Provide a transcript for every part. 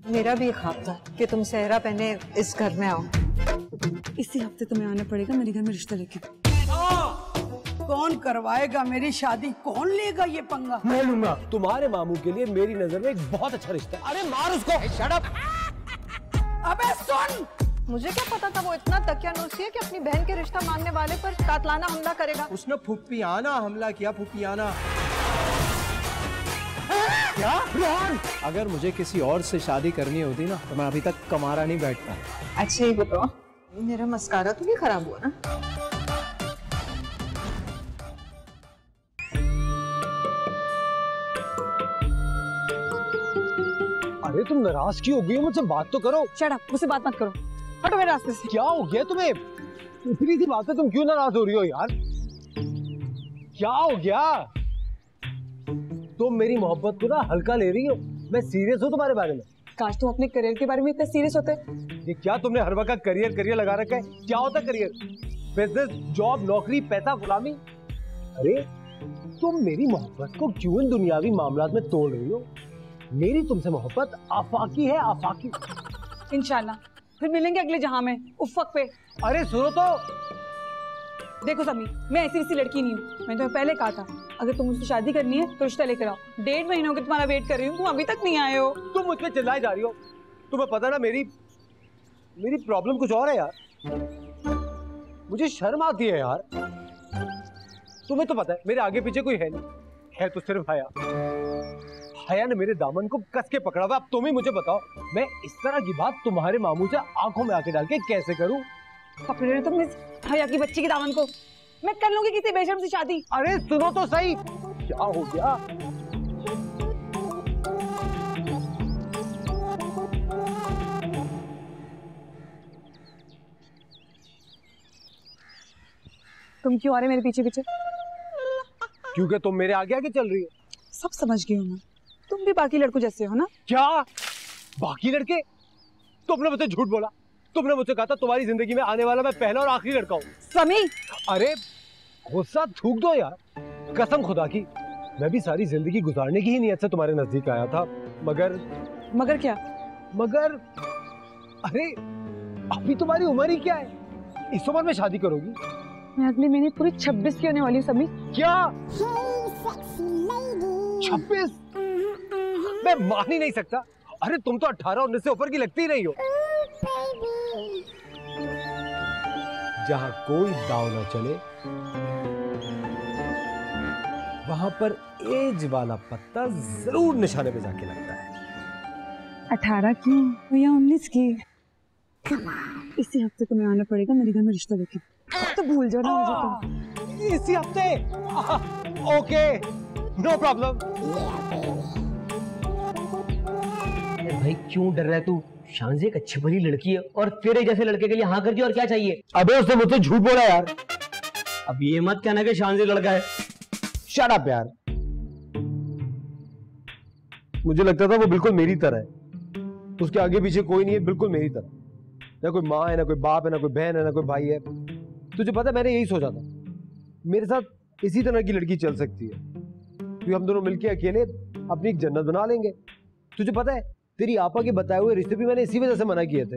मेरा भी ख्वाब था कि तुम सेहरा पहने इस घर में आओ। इसी हफ्ते तुम्हें आना पड़ेगा मेरे घर में रिश्ता लेके। कौन करवाएगा मेरी शादी? कौन लेगा ये पंगा? मैं लूंगा। तुम्हारे मामू के लिए मेरी नजर में एक बहुत अच्छा रिश्ता। अरे मार उसको। Shut up. अबे सुन, मुझे क्या पता था वो इतना तकियानुसी है कि अपनी बहन के रिश्ता मांगने वाले पर कातलाना हमला करेगा। उसने फुप्पियाना हमला किया, फुप्पियाना। क्या? अगर मुझे किसी और से शादी करनी होती ना तो मैं अभी तक कमारा नहीं बैठता। अच्छा ही बताओ, मेरा मस्कारा तो नहीं खराब हुआ ना? अरे तुम नाराज क्यों हो गई हो? मुझसे बात तो करो। शट अप, मुझसे बात मत करो, हटो मेरे रास्ते से। क्या हो गया तुम्हें? इतनी सी बात है, तुम क्यों नाराज हो रही हो यार? क्या हो गया? तुम मेरी मोहब्बत को ना हल्का ले रही हो। मैं सीरियस हूँ तुम्हारे बारे में। काश तुम अपने करियर के बारे में इतना सीरियस होते। ये क्या तुमने हर वक्त करियर करियर लगा रखा है? क्या होता है करियर? बिजनेस, जॉब, नौकरी, पैसा, गुलामी। अरे तुम मेरी मोहब्बत को क्यों इन दुनियावी मामलात में तोड़ रही हो? मेरी तुमसे मोहब्बत आफाकी है, आफाकी। इंशाल्लाह फिर मिलेंगे अगले जहां में, उफ़क़ पे। अरे सुनो तो। देखो समी, मैं ऐसी वैसी लड़की नहीं हूँ। मैंने तुम्हें पहले कहा था अगर तुम मुझसे शादी करनी है तो रिश्ता लेकर आओ। 1.5 महीनों के तुम्हारा वेट कर रही हूँ, तुम अभी तक नहीं आए हो। तुम मुझ पे चिल्लाए जा रही हो। तुम्हें पता ना मेरी प्रॉब्लम कुछ और है यार। मुझे शर्म आती है यार। तुम्हें तो पता है मेरे आगे पीछे कोई है नहीं, है तो सिर्फ हया। हया ने मेरे दामन को कस के पकड़ा हुआ। अब तुम ही मुझे बताओ, मैं इस तरह की बात तुम्हारे मामू से आंखों में आके डाल के कैसे करूं? पकड़ रहे तुम इस हया की बच्ची के दामन को। मैं कर लूंगी किसी बेशर्म से शादी। अरे सुनो तो सही, क्या हो गया? तुम क्यों आ रहे मेरे पीछे पीछे? क्योंकि तुम मेरे आगे आगे चल रही हो। सब समझ गई हूँ मैं, तुम भी बाकी लड़कों जैसे हो ना। क्या बाकी लड़के? तुमने मुझसे झूठ बोला। तुमने मुझसे कहा था तुम्हारी जिंदगी में आने वाला मैं पहला और आखिरी लड़का हूँ। समी, अरे गुस्सा थूक दो यार, कसम खुदा की। मैं भी सारी जिंदगी गुजारने की ही नीयत से तुम्हारे नजदीक आया था, मगर क्या? मगर अरे अभी तुम्हारी उम्र ही क्या है? इस उम्र में शादी करोगी? मैं अगले महीने पूरी 26 की होने वाली हूँ समी। क्या 26? मैं मान ही नहीं सकता। अरे तुम तो 18-19 से ऊपर की लगती ही नहीं हो। जहां कोई दाव ना चले वहां पर एज वाला पत्ता जरूर निशाने पे जाके लगता है। 18 की या 19 की? इसी हफ्ते तुम्हें आना पड़ेगा मेरे घर में रिश्ता लेके। तो भूल जाओ ना मुझे तुम। इसी हफ्ते? Okay, no problem. भाई क्यों डर रहा है तू? शांजी एक अच्छी भली लड़की है और तेरे जैसे लड़के के लिए हाँ कर दिया, और क्या चाहिए? अबे उसने मुझसे झूठ बोला यार। अब ये मत कहना कि शांजी लड़का है। शट अप यार। मुझे लगता था वो बिल्कुल मेरी तरह है। उसके आगे पीछे कोई नहीं है, बिल्कुल मेरी तरह। ना कोई माँ है, ना कोई बाप है, ना कोई बहन है, ना कोई भाई है। तुझे पता है मैंने यही सोचा था मेरे साथ इसी तरह की लड़की चल सकती है, क्योंकि हम दोनों मिलके अकेले अपनी एक जन्नत बना लेंगे। तुझे पता है तेरी आपा के बताए हुए रिश्ते भी मैंने इसी वजह से मना किए थे।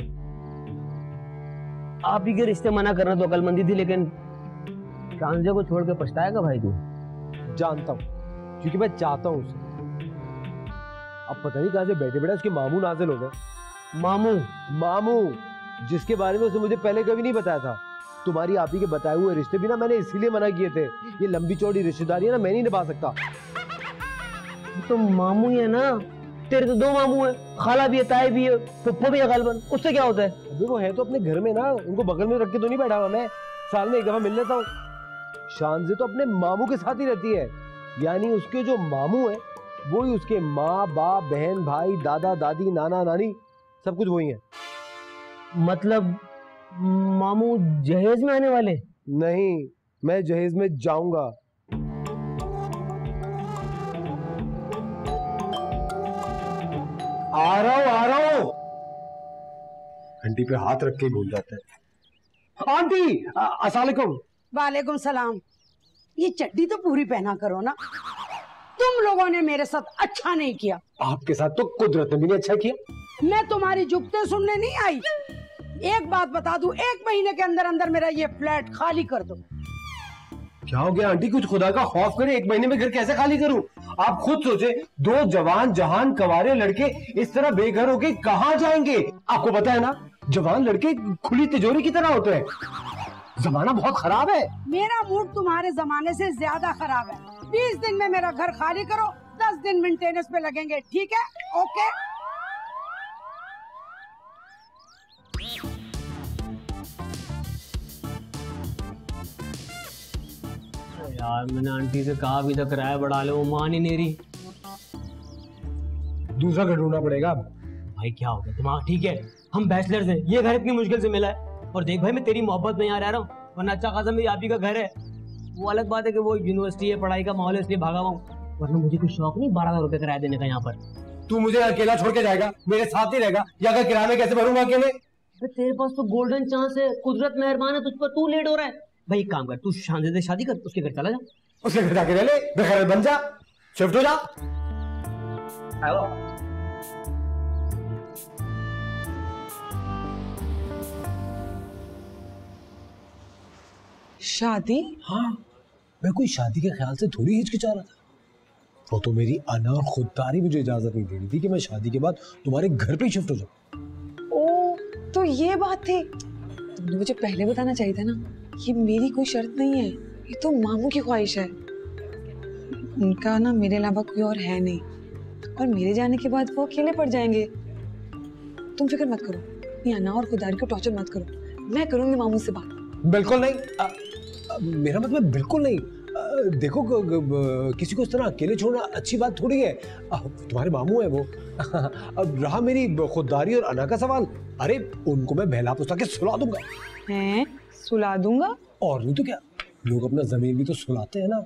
आप ही के रिश्ते मना करना तो अकलमंदी थी, लेकिन शांजे को छोड़ के पछताएगा भाई तू? जानता हूँ, क्योंकि मैं चाहता हूँ उसे। अब पता नहीं कहां से बैठे बैठे उसके मामू नाजिल हो गए। मामू जिसके बारे में उसने मुझे पहले कभी नहीं बताया था। तुम्हारी आप ही के बताए हुए रिश्ते भी ना मैंने इसीलिए मना किए थे। ये लंबी चौड़ी रिश्तेदारी है ना, मैं नहीं निभा सकता। तो मामू ही है ना, तेरे तो 2 मामू है, खाला भी है, ताए भी है, फुप्पो भी है गालबन। उससे क्या होता है? अभी वो है तो अपने घर में ना, उनको बगल में रख के तो नहीं बैठा हुआ मैं। साल में एक दफा मिल लेता हूँ। शांजे तो अपने मामू के साथ ही रहती है, यानी उसके जो मामू है वो ही उसके माँ बाप, बहन भाई, दादा दादी, नाना नानी, सब कुछ वही है। मतलब मामू जहेज में आने वाले? नहीं, मैं जहेज में जाऊंगा। आ रहा हूं। घंटी पे हाथ रख के भूल जाते हैं। आंटी अस्सलाम वालेकुम। वालेकुम सलाम। ये चड्डी तो पूरी पहना करो ना, तुम लोगों ने मेरे साथ अच्छा नहीं किया। आपके साथ तो कुदरत ने भी नहीं अच्छा किया। मैं तुम्हारी जुगते सुनने नहीं आई। एक बात बता दूं, 1 महीने के अंदर अंदर मेरा ये फ्लैट खाली कर दो। क्या हो गया आंटी, कुछ खुदा का खौफ करे, 1 महीने में घर कैसे खाली करूं? आप खुद सोचे, 2 जवान जहान कवारे लड़के इस तरह बेघर होके कहाँ जाएंगे? आपको पता है ना, जवान लड़के खुली तिजोरी की तरह होते हैं। जमाना बहुत खराब है। मेरा मूड तुम्हारे जमाने से ज्यादा खराब है। 20 दिन में मेरा घर खाली करो, 10 दिन मेंटेनेंस पे लगेंगे, ठीक है? ओके। यार मैंने आंटी से कहा भी था किराया बढ़ा लो, वो मान ही नहीं रही। दूसरा घर ढूंढना पड़ेगा। भाई क्या हो गया दिमाग ठीक है? हम बैचलर्स हैं, ये घर इतनी मुश्किल से मिला है। और देख भाई मैं तेरी मोहब्बत में यहाँ रह रहा हूँ, वरना अच्छा खासा मेरी आप ही का घर है। वो अलग बात है कि वो यूनिवर्सिटी है, पढ़ाई का माहौल है, इसलिए भागा हुआ हूँ, वरना मुझे कोई शौक नहीं 12,000 रुपए किराया देने का यहाँ पर। तू मुझे अकेला छोड़ के जाएगा? मेरे साथ ही रहेगा? या अगर किराया में कैसे भरूंगा अकेले? तेरे पास तो गोल्डन चांस है, कुदरत मेहरबान है तुझ पर, तू लेट हो रहा है। भाई एक काम कर, तू शांति से शादी कर, उसके घर चला जा। उसके घर जाके रह ले, बेघर बन जा, शिफ्ट हो जा। शादी? हाँ, मैं कोई शादी के ख्याल से थोड़ी हिचकिचा रहा था। वो तो मेरी अना और खुददारी मुझे इजाजत नहीं दे रही थी कि मैं शादी के बाद तुम्हारे घर पे ही शिफ्ट हो जाऊं। ओ, तो ये बात थी। तुमने मुझे पहले बताना चाहिए था ना। ये मेरी कोई शर्त नहीं है, ये तो मामू की ख्वाहिश है। उनका ना मेरे अलावा कोई और है नहीं, और मेरे जाने के बाद वो अकेले पड़ जाएंगे। तुम फिक्र मत करो, ये अना और खुदारी को टॉर्चर मत करो, मैं करूंगी मामू से बात। बिल्कुल नहीं, मेरा मतलब बिल्कुल नहीं। देखो किसी को इस तरह अकेले छोड़ना अच्छी बात थोड़ी है। तुम्हारे मामू है वो। अब रहा मेरी खुददारी और अना का सवाल, अरे उनको मैं बहला पुस्ता के सुला दूंगा। हैं? सुला दूंगा? और नहीं तो क्या, लोग अपना जमीन भी तो सुलाते हैं ना।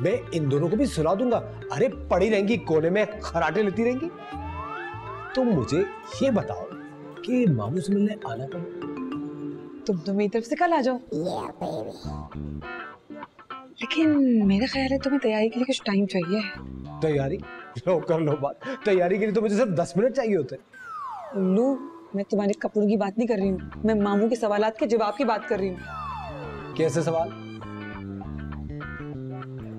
मैं इन दोनों को भी सुला दूंगा। अरे पड़ी रहेंगी कोने में, खराटे लेती रहेंगी। तुम मुझे ये बताओ कि मामू से मिलने आना कब? तुम तो मेरी तरफ से कल आ जाओ। लेकिन मेरा ख्याल है तुम्हें तैयारी के लिए कुछ टाइम चाहिए। तैयारी? लो कर लो बात। तैयारी के लिए तो मुझे सिर्फ 10 मिनट चाहिए होते। उल्लू, मैं तुम्हारे कपड़ों की बात नहीं कर रही हूँ, मैं मामू के सवालात के जवाब की बात कर रही हूँ। कैसे सवाल?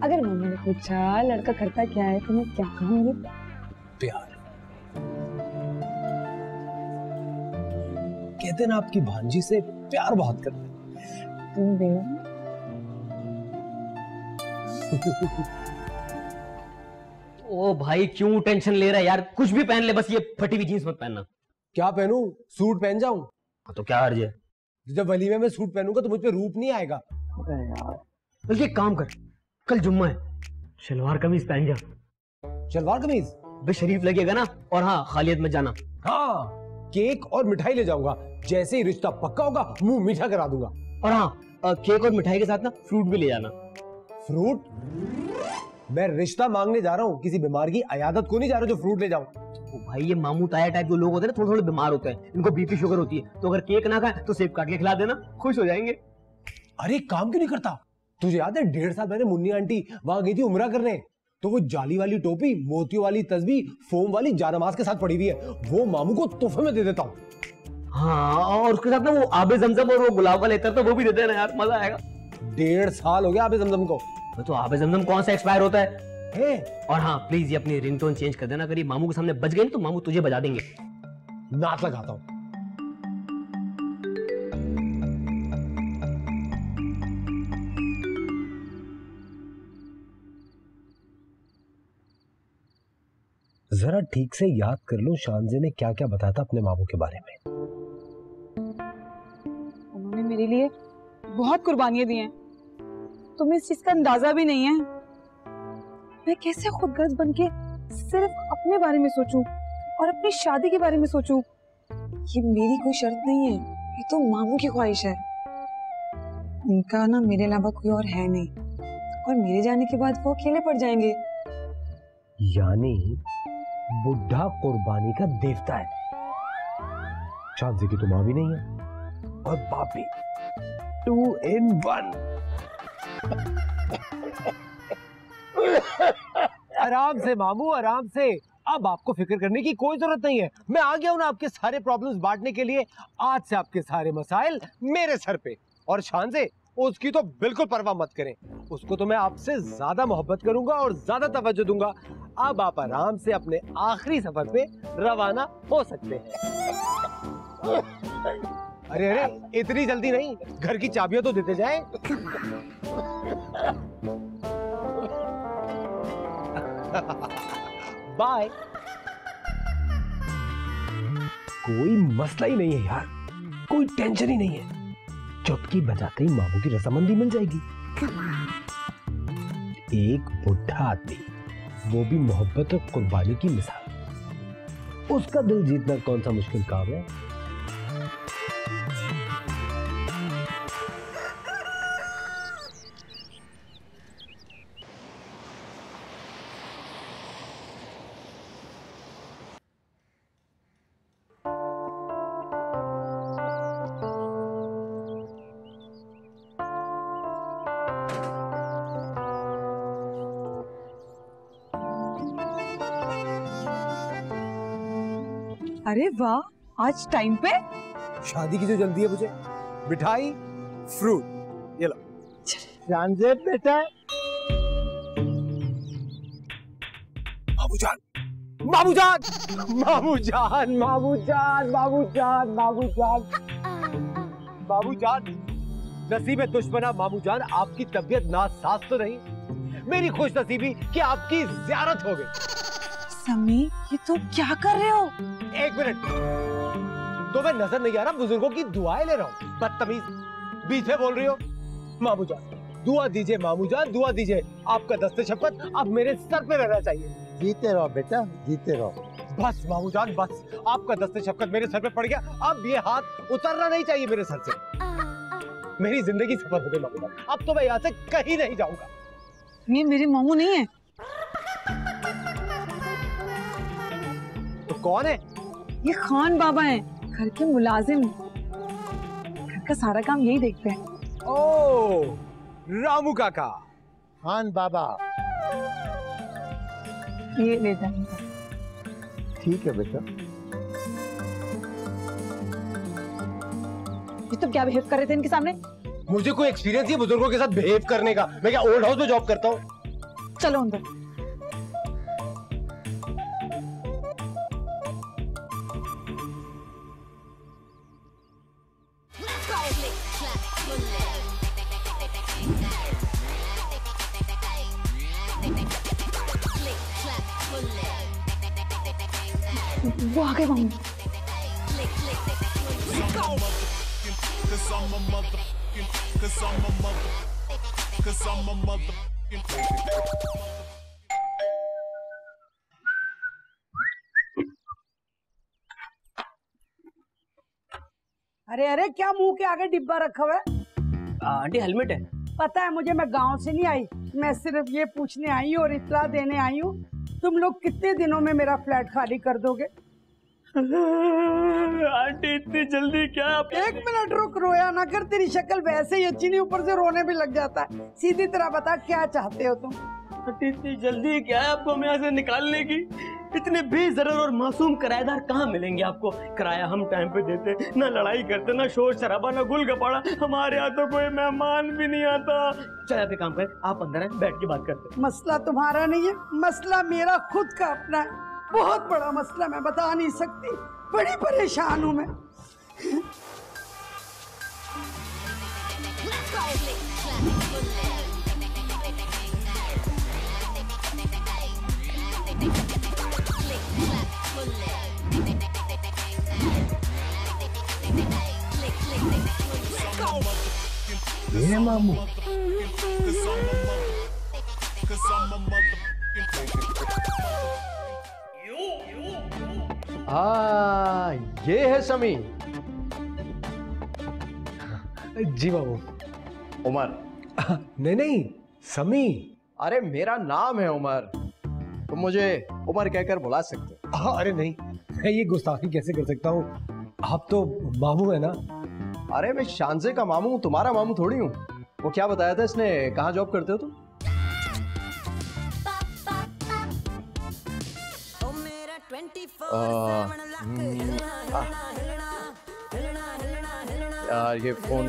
अगर मामू ने पूछा लड़का करता क्या है तो मैं क्या कहूँगी? प्यार। कहते हैं ना आपकी भांजी से प्यार बहुत करते हैं। तुम दे ओ भाई क्यों टेंशन ले रहा है यार, कुछ भी पहन ले, बस ये फटी हुई जींस मत पहनना। क्या पहनूं? सूट पहन जाऊं? तो क्या हर्ज है? जब वलीमे में सूट पहनूंगा तो मुझ पे रूप नहीं आएगा। बल्कि एक काम कर, कल जुम्मा है, शलवार कमीज पहन जा। शलवार कमीज? भाई शरीफ लगेगा ना। और हाँ, खालियत मत जाना। हाँ, केक और मिठाई ले जाऊंगा, जैसे ही रिश्ता पक्का होगा मुंह मीठा करा दूंगा। और हाँ, केक और मिठाई के साथ ना फ्रूट भी ले जाना। फ्रूट? मैं रिश्ता मांगने जा रहा हूँ, किसी बीमार की अयादत को नहीं जा रहा जो फ्रूट ले जाऊं। तो भाई ये मामू ताया टाइप जो लोग होते हैं ना, थोड़े थोड़े बीमार होते हैं, इनको बीपी शुगर होती है, तो अगर केक ना खाए तो सेब काट के खिला देना, खुश हो जाएंगे। अरे काम क्यों नहीं करता? तुझे याद है 1.5 साल पहले मुन्नी आंटी वहां गई थी उम्रा करने, तो वो जाली वाली टोपी, मोतियों वाली तस्बीह, फोम वाली जानमाज के साथ पड़ी हुई है, वो मामू को तोहफे में दे देता हूँ। हाँ, और उसके साथ ना वो आबे जमजम और वो गुलाब का लेकर, तो वो भी दे देना यार, मजा आएगा। 1.5 साल हो गया आबे जमजम को। तो आबे जमजम कौन सा एक्सपायर होता है? और हाँ प्लीज ये अपनी रिंगटोन चेंज कर देना, अगर ये मामू के सामने बज गई तो मामू तुझे बजा देंगे। नाक लगाता हूँ। जरा ठीक से याद कर लो शानजे ने क्या क्या बताया था अपने मामू के बारे में। उन्होंने मेरे लिए बहुत कुर्बानियां दी हैं, तुम्हें इस चीज का अंदाजा भी नहीं है। मैं कैसे खुदगर्ज बनके सिर्फ अपने बारे में सोचूं और अपनी शादी के बारे में सोचूं। ये मेरी कोई शर्त नहीं है, ये तो मामू की ख्वाहिश है। उनका ना मेरे अलावा कोई और है नहीं, और मेरे जाने के बाद वो अकेले पड़ जाएंगे। यानी बुढ़ा कुर्बानी का देवता है। शादी की तो माँ भी नहीं है और बाप भी। 2 in 1। आराम से मामू, आराम से। अब आपको फिक्र करने की कोई जरूरत नहीं है। मैं आ गया हूं ना आपके सारे प्रॉब्लम्स बांटने के लिए। आज से आपके सारे मसाइल मेरे सर पे। और शान से उसकी तो बिल्कुल परवाह मत करें, उसको तो मैं आपसे ज्यादा मोहब्बत करूंगा और ज्यादा तवज्जो दूंगा। अब आप आराम से अपने आखिरी सफर पे रवाना हो सकते हैं। अरे अरे इतनी जल्दी नहीं, घर की चाबियां तो देते जाएं। बाय। कोई मसला ही नहीं है यार, कोई टेंशन ही नहीं है। चुटकी बजाते ही मामू की रजामंदी मिल जाएगी। एक बुढ़ा आदमी, वो भी मोहब्बत और कुर्बानी की मिसाल, उसका दिल जीतना कौन सा मुश्किल काम है। अरे वाह, आज टाइम पे। शादी की जो जल्दी है मुझे। मिठाई, फ्रूट, ये लो। जानजेब बेटा। बाबूजान, बाबूजान, बाबूजान, बाबूजान, बाबूजान, बाबूजान, बाबूजान। नसीब है दुश्मना मामूजान, आपकी तबीयत नासाज तो नहीं, मेरी खुश नसीबी कि आपकी ज़ियारत हो गई। समी, ये तो क्या कर रहे हो? एक मिनट, तो मैं नजर नहीं आ रहा बुजुर्गों की दुआएं ले रहा हूँ? बदतमीज, बीच में बोल रही हो। मामूजान दुआ दीजिए, मामूजान दुआ दीजिए। आपका दस्ते शफ़क़त अब मेरे सर पे रहना चाहिए। जीते रहो बेटा, जीते रहो। बस मामूजान बस, आपका दस्ते शफ़क़त मेरे सर पे पड़ गया, अब ये हाथ उतरना नहीं चाहिए मेरे सर से। मेरी जिंदगी सफल हो गई मामूजान, अब तो मैं यहाँ से कहीं नहीं जाऊंगा। ये मेरे मामू नहीं है। तो कौन है? ये खान बाबा हैं, घर के मुलाजिम। घर का सारा काम यही देखते हैं। ओ, रामू काका। खान बाबा। ये ले जाएंगे। ठीक है बेटा। ये तो क्या बिहेव कर रहे थे इनके सामने? मुझे कोई एक्सपीरियंस है बुजुर्गों के साथ बिहेव करने का? मैं क्या ओल्ड हाउस में जॉब करता हूँ? चलो अंदर। वो आ गए मामू। अरे अरे, क्या मुंह के आगे डिब्बा रखा हुआ है? आंटी हेलमेट है। पता है मुझे, मैं गांव से नहीं आई, मैं सिर्फ ये पूछने आई हूँ और इत्तला देने आई हूँ, तुम लोग कितने दिनों में मेरा फ्लैट खाली कर दोगे? आंटी इतनी जल्दी क्या? एक मिनट रुक, रोया ना कर, तेरी शक्ल वैसे ही अच्छी नहीं, ऊपर से रोने भी लग जाता है। सीधी तरह बता क्या चाहते हो तुम? आंटी इतनी जल्दी क्या है आपको हमें यहाँ से निकालने की? इतने बेजरर और मासूम किराएदार कहाँ मिलेंगे आपको? किराया हम टाइम पे देते, ना लड़ाई करते, ना शोर शराबा, ना गुल गपाड़ा। हमारे यहाँ तो कोई मेहमान भी नहीं आता। चल आप एक काम करें, आप अंदर हैं, बैठ के बात करते। मसला तुम्हारा नहीं है, मसला मेरा खुद का अपना है। बहुत बड़ा मसला, मैं बता नहीं सकती, बड़ी परेशान हूँ मैं। ये मामू। ये है समी। जी मामू। उमर। नहीं नहीं, समी। अरे मेरा नाम है उमर, तुम मुझे उमर कहकर बुला सकते हो। अरे नहीं, मैं ये गुस्ताखी कैसे कर सकता हूँ? आप तो मामू है ना। अरे मैं शानजे का मामू हूँ, तुम्हारा मामू थोड़ी हूँ। वो क्या बताया था इसने, कहाँ जॉब करते हो तुम? यार ये फोन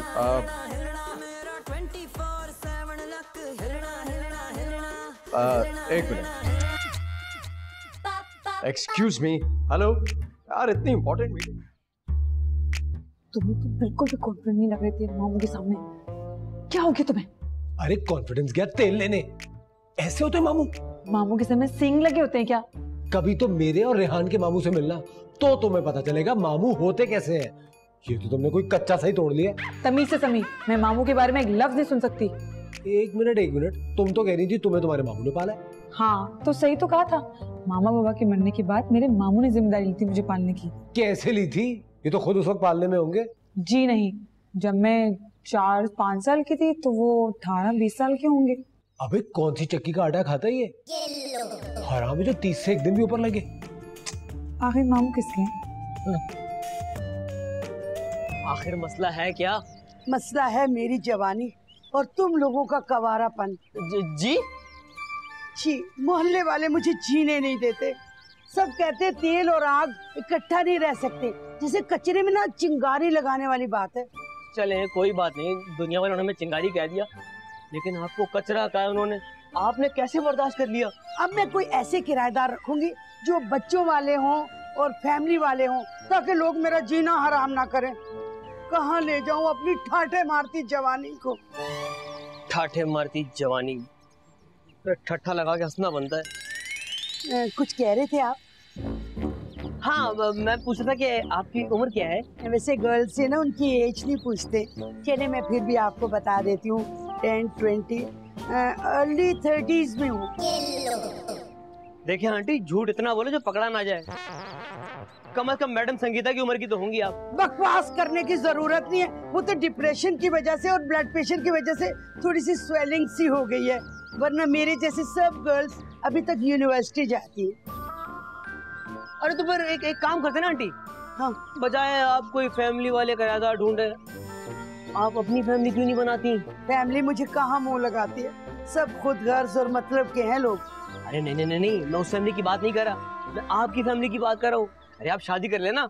एक मिनट, एक्सक्यूज मी, हेलो यार, इतनी इंपॉर्टेंट मीटिंग। तुम्हें तो बिल्कुल भी कॉन्फिडेंट नहीं लग रहे थे मामू के सामने। क्या हो गया तुम्हें? अरे कॉन्फिडेंस गया तेल लेने, ऐसे होते मामू? मामू के सामने सींग लगे होते हैं क्या? कभी तो मेरे और रेहान के मामू से मिलना, तो तुम्हें पता चलेगा मामू होते कैसे हैं। ये तो तुमने कोई कच्चा सा ही तोड़ लिया। तमीज से समी, मैं मामू के बारे में एक लफ्ज नहीं सुन सकती। एक मिनट, तुम तो कह रही थी तुम्हें तुम्हारे मामू ने पाला है। हाँ तो सही तो कहा था। मामा बाबा के मरने के बाद मेरे मामू ने जिम्मेदारी ली थी मुझे पालने की। कैसे ली थी? ये तो खुद उस वक्त पालने में होंगे। जी नहीं, जब मैं 4-5 साल की थी तो वो 18-20 साल के होंगे। अबे कौन सी चक्की का आटा खाता है ये? हरामी, जो 30 से एक दिन भी ऊपर लगे। आखिर मामू किसके हैं? आखिर मसला है क्या? मसला है मेरी जवानी और तुम लोगों का कवारापन। जी जी, मोहल्ले वाले मुझे जीने नहीं देते। सब कहते तेल और आग इकट्ठा नहीं रह सकते, जैसे कचरे में ना चिंगारी लगाने वाली बात है। चले कोई बात नहीं, दुनिया वालों ने हमें चिंगारी कह दिया, लेकिन आपको कचरा कहा उन्होंने, आपने कैसे बर्दाश्त कर लिया? अब मैं कोई ऐसे किराएदार रखूंगी जो बच्चों वाले हों और फैमिली वाले हों, ताकि लोग मेरा जीना हराम ना करें। कहाँ ले जाऊं अपनी ठाठे मारती जवानी को? ठाठे मारती जवानी, ठट्ठा लगा के हंसना बनता है। कुछ कह रहे थे आप? हाँ, मैं पूछ रहा था कि आपकी उम्र क्या है? वैसे गर्ल्स से ना उनकी एज नहीं पूछते। चलिए मैं फिर भी आपको बता देती हूँ, 10-20 अर्ली 30s में हूँ। देखिए आंटी, झूठ इतना बोले जो पकड़ा ना जाए। कम से कम मैडम संगीता की उम्र की तो होंगी आप। बकवास करने की जरूरत नहीं है, वो तो डिप्रेशन की वजह से और ब्लड प्रेशर की वजह से थोड़ी सी स्वेलिंग सी हो गई है, वरना मेरे जैसे सब गर्ल्स अभी तक यूनिवर्सिटी जाती है। अरे तो फिर एक काम करते ना आंटी, हाँ, बजाय आप कोई फैमिली वाले किराएदार ढूंढे, आप अपनी फैमिली क्यों नहीं बनाती? फैमिली मुझे कहाँ मुंह लगाती है, सब खुद गर्ज और मतलब के हैं लोग। अरे नहीं नहीं नहीं नहीं, मैं उस फैमिली की बात नहीं कर रहा, मैं आपकी फैमिली की बात कर रहा हूँ। अरे आप शादी कर लेना,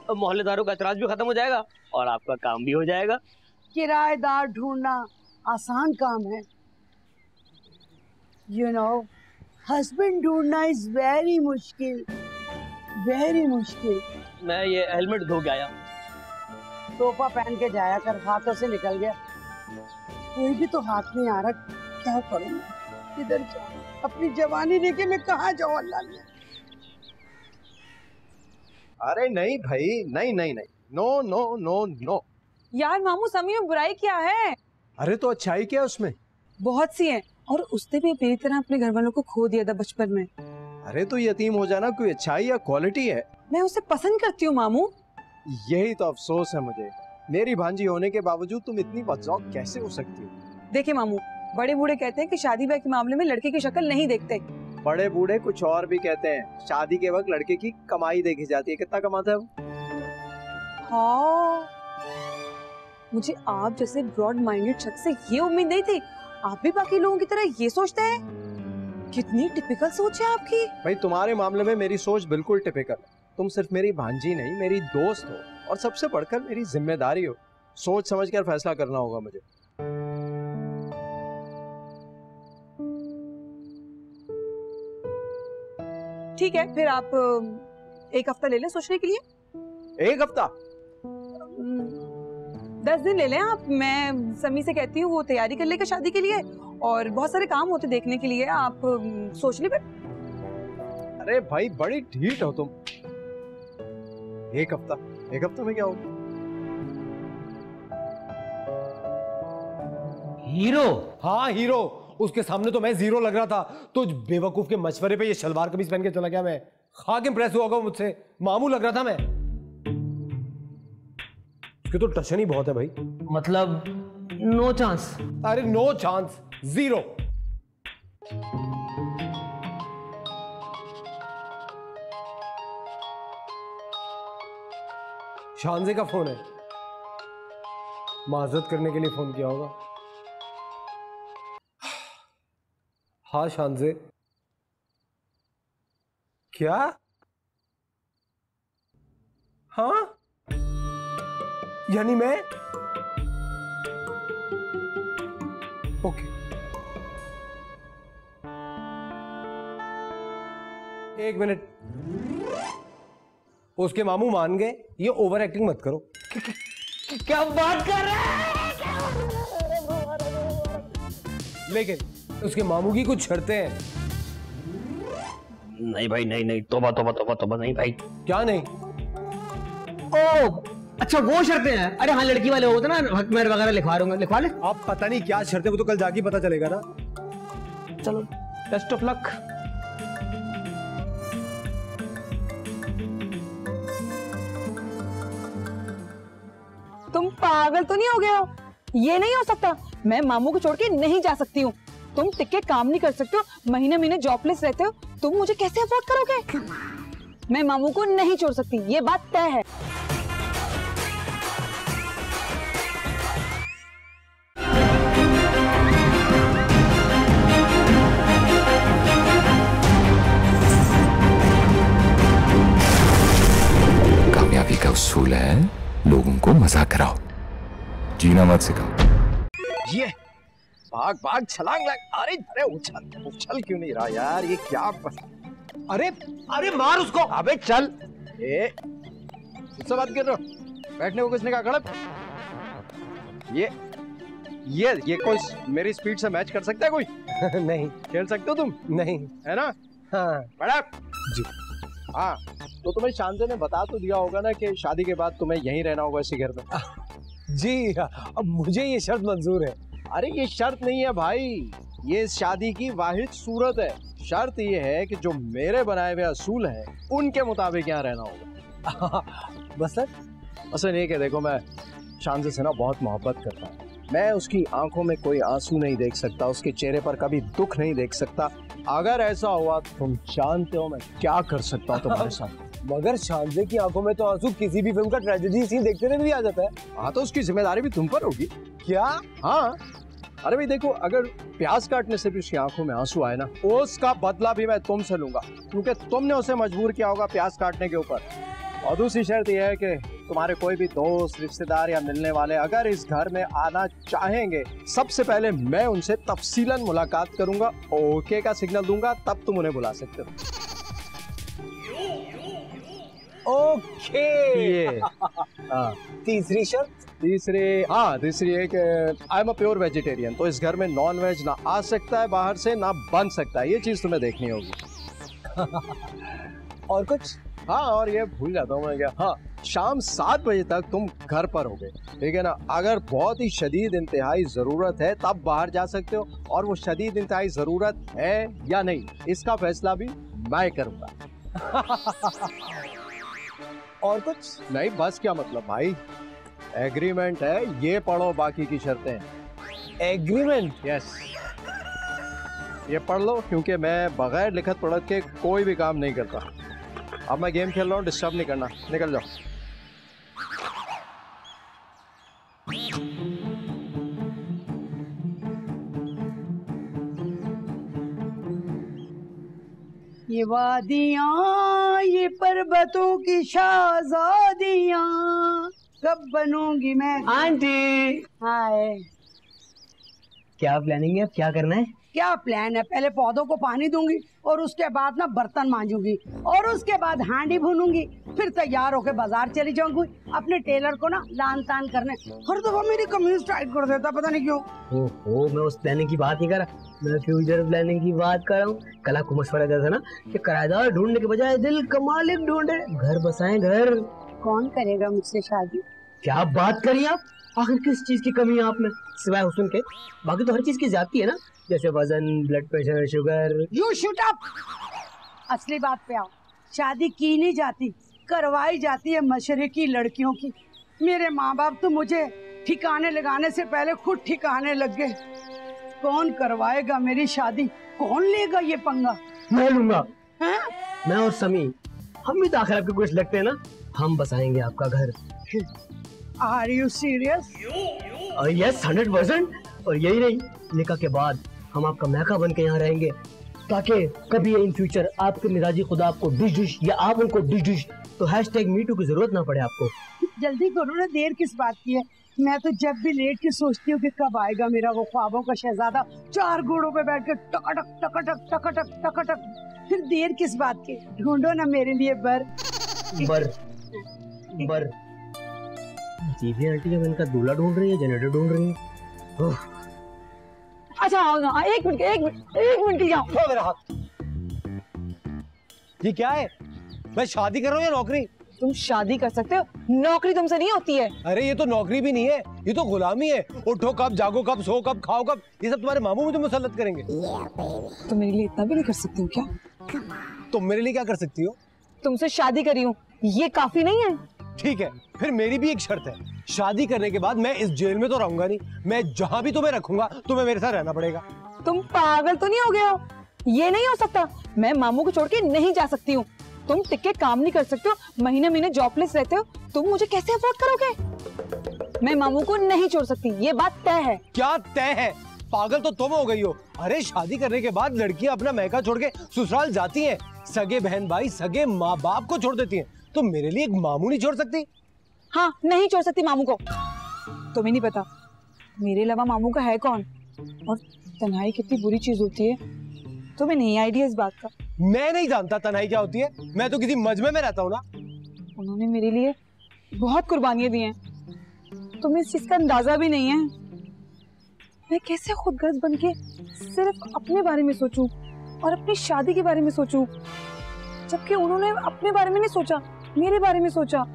अब मोहल्लेदारों का एतराज भी खत्म हो जाएगा और आपका काम भी हो जाएगा। किराएदार ढूंढना आसान काम है, you know, हस्बैंड ढूंढना इज वेरी मुश्किल, वेरी मुश्किल। मैं ये हेलमेट धो के आया। टोपा पहन के जाया कर, हाथों से निकल गया। कोई भी तो हाथ नहीं आ रहा, क्या करूं? किधर जाऊं? अपनी जवानी लेके मैं कहाँ जाऊं? अल्लाह ने। अरे नहीं भाई, नहीं नहीं नहीं, नो नो नो नो। यार मामू, समी में बुराई क्या है? अरे तो अच्छाई क्या है उसमें? बहुत सी है, और उसने भी मेरी तरह अपने घर वालों को खो दिया था बचपन में। अरे तो यतीम हो जाना कोई अच्छाई या क्वालिटी है? मैं उसे पसंद करती हूँ मामू। यही तो अफसोस है मुझे, मेरी भांजी होने के बावजूद तुम इतनी बदजौक कैसे हो सकती हो? देखिए मामू, बड़े बूढ़े कहते हैं कि शादी ब्याह के मामले में लड़के की शक्ल नहीं देखते। बड़े बूढ़े कुछ और भी कहते हैं, शादी के वक्त लड़के की कमाई देखी जाती है, कितना कमाता है वो। हाँ, मुझे आप जैसे ब्रॉड माइंडेड शख्स से ये उम्मीद नहीं थी। आप भी बाकी लोगों की तरह ये सोचते हैं? कितनी टिपिकल सोच है आपकी। भाई तुम्हारे मामले में मेरी सोच बिल्कुल टिपिकल है। तुम सिर्फ मेरी भांजी नहीं, मेरी दोस्त हो, और सबसे बढ़कर मेरी जिम्मेदारी हो। सोच समझकर फैसला करना होगा मुझे। ठीक है, फिर आप 1 हफ्ता ले लें सोचने के लिए। 1 हफ्ता? 10 दिन ले लें आप। मैं समी से कहती हूँ वो तैयारी कर लेगा शादी के लिए, और बहुत सारे काम होते देखने के लिए। आप सोच लीजिए। अरे भाई बड़ी ढीठ हो तुम। 1 हफ्ता? 1 हफ्ते में क्या होगा? हीरो? हाँ हीरो। उसके सामने तो मैं जीरो लग रहा था, तो बेवकूफ के मशवरे पे ये शलवार कमीज पहन के चला गया। मैं खाक इंप्रेस हुआ मुझसे, मामू लग रहा था मैं। उसके तो टशन ही बहुत है भाई। मतलब नो चांस? अरे नो चांस, जीरो। शानजे का फोन है, माजरत करने के लिए फोन किया होगा। हाँ शानजे। क्या? हाँ, यानी मैं ओके। एक मिनट, उसके मामू मान गए, ये ओवर एक्टिंग मत करो। क्या बात कर रहे हैं? लेकिन उसके मामू की कुछ शर्तें हैं। नहीं भाई, नहीं नहीं, तौबा तौबा तौबा तौबा, नहीं भाई। क्या नहीं? ओ अच्छा, वो शर्तें हैं। अरे हाँ, लड़की वाले होते ना, हक मेहर वगैरह लिखवा दूंगा, लिखवा ले। आप पता नहीं क्या शर्तें, वो तो कल जाके पता चलेगा ना। चलो, बेस्ट ऑफ लक। तुम पागल तो नहीं हो गए हो? ये नहीं हो सकता, मैं मामू को छोड़ के नहीं जा सकती हूँ। तुम टिक के काम नहीं कर सकते हो, महीने महीने जॉबलेस रहते हो, तुम मुझे कैसे अफोर्ड करोगे? मैं मामू को नहीं छोड़ सकती, ये बात तय है। कामयाबी का उसूल है लोगों को मजाक कराओ, जीना मत सिखाओ। ये भाग भाग छलांग लग, अरे अरे उछल उछल क्यों नहीं रहा यार, ये क्या अरे अरे मार उसको। अबे चल, ए किससे बात कर रहे हो? बैठने को किसने कहा? गलत। ये कोई मेरी स्पीड से मैच कर सकता है कोई? नहीं। खेल सकते हो तुम? नहीं। है ना? हाँ बड़ा जी। हाँ, तो तुम्हें शांति ने बता तो दिया होगा ना कि शादी के बाद तुम्हें यहीं रहना होगा इसी घर में। जी, अब मुझे ये शर्त मंजूर है। अरे ये शर्त नहीं है भाई, ये शादी की वाहिद सूरत है। शर्त ये है कि जो मेरे बनाए हुए असूल हैं उनके मुताबिक यहाँ रहना होगा। बस सर, असल ये कि देखो, मैं शांति से ना बहुत मोहब्बत करता हूँ। मैं उसकी आंखों में कोई आंसू नहीं देख सकता, उसके चेहरे पर कभी दुख नहीं देख सकता। अगर ऐसा हुआ तो तुम जानते हो मैं क्या कर सकता हूँ तुम्हारे साथ। मगर शांति की आंखों में तो आंसू किसी भी फिल्म का ट्रेजेडी सीन देखते हुए भी आ जाता है। हाँ, तो उसकी जिम्मेदारी भी तुम पर होगी। क्या? हाँ, अरे भाई देखो, अगर प्याज काटने से भी उसकी आंखों में आंसू आए ना, उसका बदला भी मैं तुमसे लूंगा, क्योंकि तुमने उसे मजबूर किया होगा प्याज काटने के ऊपर। और दूसरी शर्त यह है कि तुम्हारे कोई भी दोस्त, रिश्तेदार या मिलने वाले अगर इस घर में आना चाहेंगे, सबसे पहले मैं उनसे तफसीलन मुलाकात करूंगा, ओके का सिग्नल दूंगा, तब तुम उन्हें बुला सकते हो। ओके। ये तीसरी शर्त? तीसरी एक, I am a pure vegetarian, तो इस घर में नॉन वेज ना आ सकता है बाहर से, ना बन सकता है। ये चीज तुम्हें देखनी होगी। और कुछ? हाँ, और ये भूल जाता हूँ मैं क्या, हाँ, शाम 7 बजे तक तुम घर पर होगे, ठीक है ना? अगर बहुत ही शदीद इंतहाई जरूरत है तब बाहर जा सकते हो, और वो शदीद इंतहाई जरूरत है या नहीं इसका फैसला भी मैं करूंगा। और कुछ नहीं, बस क्या मतलब भाई, एग्रीमेंट है, ये पढ़ो बाकी की शर्तें। एग्रीमेंट? यस, ये पढ़ लो, क्योंकि मैं बगैर लिखत पढ़त के कोई भी काम नहीं करता। अब मैं गेम खेल रहा हूँ, डिस्टर्ब नहीं करना, निकल जाओ। ये वादियाँ, ये पर्वतों की शहजादियाँ, कब बनूंगी मैं? आंटी, हाय। क्या प्लानिंग है? क्या करना है? क्या प्लान है? पहले पौधों को पानी दूंगी और उसके बाद ना बर्तन मांजूंगी और उसके बाद हांडी भूनूंगी, फिर तैयार होके बाजार चली जाऊंगी अपने टेलर को ना लान तान करने। हर दफा मेरी कमीज टाइट कर देता, पता नहीं क्यों। ओहो, मैं उस प्लानिंग की बात नहीं कर रहा, मैं फ्यूचर प्लानिंग की बात कर रहा हूँ। कल आपको मशवरा दिया था ना कि किराएदार ढूंढने के बजाय दिल का मालिक ढूंढे, घर बसाएं घर। कौन करेगा मुझसे शादी? क्या बात करिए आप, आखिर किस चीज की कमी है आप में सिवाय हुस्न के? बाकी तो हर चीज की जाती है ना, जैसे वजन, blood pressure, sugar. You shut up. असली बात पे आओ, शादी की नहीं जाती, करवाई जाती है मशरकी लड़कियों की। मेरे माँ बाप तो मुझे ठिकाने लगाने से पहले खुद ठिकाने लग गए। कौन करवाएगा मेरी शादी? कौन लेगा ये पंगा? मैं लूंगा। हैं? मैं और समी, हम भी तो आखिर आपके कुछ लगते हैं ना, हम बसाएंगे आपका घर। Are you serious? यस, 100%। और यही नहीं, निकाह के बाद हम आपका मैका बन के यहाँ रहेंगे, ताकि कभी इन फ्यूचर आपके मिजाजी खुदा आपको डिश डिश या आप उनको डिश डिश तो #MeToo की जरूरत ना पड़े आपको। जल्दी करो ना, देर किस बात की है। मैं तो जब भी लेट के सोचती हूँ कि कब आएगा मेरा वो ख्वाबों का शहजादा 4 घोड़ों पे बैठ कर टकाटक टकाटक टकाटक टकाटक। फिर देर किस बात की, ढूंढो ना मेरे लिए बर बर जीवी आंटी जब इनका दूल्हा ढूंढ रही है, जनरेटर ढूंढ रही है। अच्छा आओ ना, एक मिनट के जाओ। मेरा हाथ, ये क्या है? मैं शादी कर रहा हूँ या नौकरी? तुम शादी कर सकते हो, नौकरी तुमसे नहीं होती है। अरे ये तो नौकरी भी नहीं है, ये तो गुलामी है। उठो कब, जागो कब, सो कब, खाओ कब, ये सब तुम्हारे मामू मुझे मुसल्लत करेंगे। तुम मेरे लिए इतना भी नहीं कर सकती हो क्या? तुम मेरे लिए क्या कर सकती हो? तुमसे शादी करी हूँ, ये काफी नहीं है? ठीक है, फिर मेरी भी एक शर्त है। शादी करने के बाद मैं इस जेल में तो रहूंगा नहीं, मैं जहां भी तुम्हें रखूंगा तुम्हें मेरे साथ रहना पड़ेगा। तुम पागल तो नहीं हो गए हो? ये नहीं हो सकता, मैं मामू को छोड़ के नहीं जा सकती हूँ। तुम टिक के काम नहीं कर सकते हो, महीने महीने जॉबलेस रहते हो, तुम मुझे कैसे अफोर्ड करोगे? मैं मामू को नहीं छोड़ सकती, ये बात तय है। क्या तय है? पागल तो तुम हो गई हो। अरे शादी करने के बाद लड़कियां अपना मैका छोड़ के ससुराल जाती हैं, सगे बहन भाई, सगे माँ बाप को छोड़ देती हैं। तो मेरे लिए एक मामू नहीं छोड़ सकती? हाँ, नहीं छोड़ सकती मामू को। तुम्हें नहीं पता मेरे अलावा मामू का है कौन, और तन्हाई कितनी बुरी चीज होती है। तुम्हें नहीं आइडिया इस बात का? मैं नहीं जानता तन्हाई क्या होती है, मैं तो किसी मजमे में रहता हूँ ना। उन्होंने मेरे लिए बहुत कुर्बानियां दी हैं, तुम्हें इस चीज का अंदाजा भी नहीं है। मैं कैसे खुदगर्ज बनके सिर्फ अपने बारे में सोचूं और अपनी शादी के बारे में सोचूं, जबकि उन्होंने अपने बारे में नहीं सोचा, मेरे बारे में सोचा।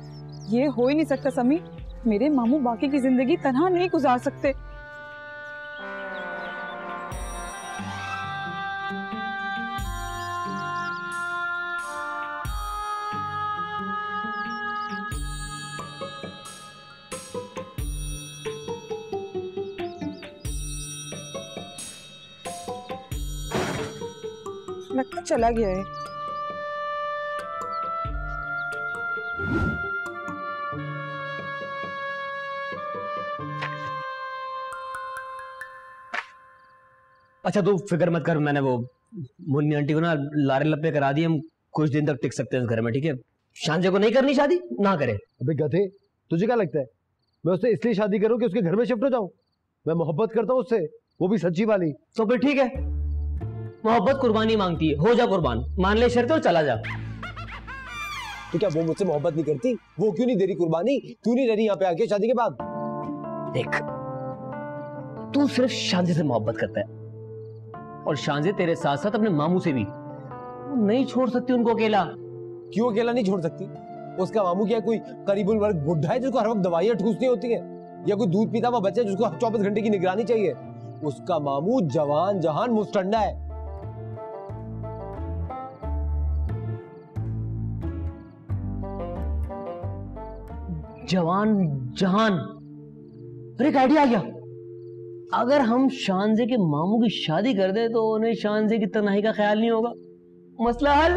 ये हो ही नहीं सकता समी, मेरे मामू बाकी की जिंदगी तन्हा नहीं गुजार सकते। लगता चला गया है। अच्छा तू फिक्र मत कर, मैंने वो मुन्नी आंटी को ना लारे लप्पे करा दिए, हम कुछ दिन तक टिक सकते हैं इस घर में, ठीक है? शांजे को नहीं करनी शादी, ना करे। अबे गधे, तुझे क्या लगता है मैं उससे इसलिए शादी करूं कि उसके घर में शिफ्ट हो जाऊं? मैं मोहब्बत करता हूं उससे, वो भी सच्ची वाली। तो फिर ठीक है, मोहब्बत कुर्बानी मांगती है, हो जा कुर्बान, मान ले शर्त और चला जा। तो क्या वो मुझसे मोहब्बत नहीं करती? वो क्यों नहीं दे रही कुर्बानी? क्यों नहीं रह रही यहाँ पे आके शादी के बाद? देख, तू सिर्फ शांजे से मोहब्बत करता है, और शांजे तेरे साथ साथ अपने मामू से भी। नहीं छोड़ सकती उनको अकेला। क्यों अकेला नहीं छोड़ सकती? उसका मामू क्या कोई करीबुल वर्ग बुढ़ा है जिसको हर वक्त दवाइयां ठूसनी होती है, या कोई दूध पीता हुआ बच्चा जिसको 24 घंटे की निगरानी चाहिए? उसका मामू जवान जहान मुस्टंडा है। जवान जहान, अरे एक आइडिया आ गया। अगर हम शांजे के मामू की शादी कर दे तो उन्हें शांजे की तन्हाई का ख्याल नहीं होगा, मसला हल।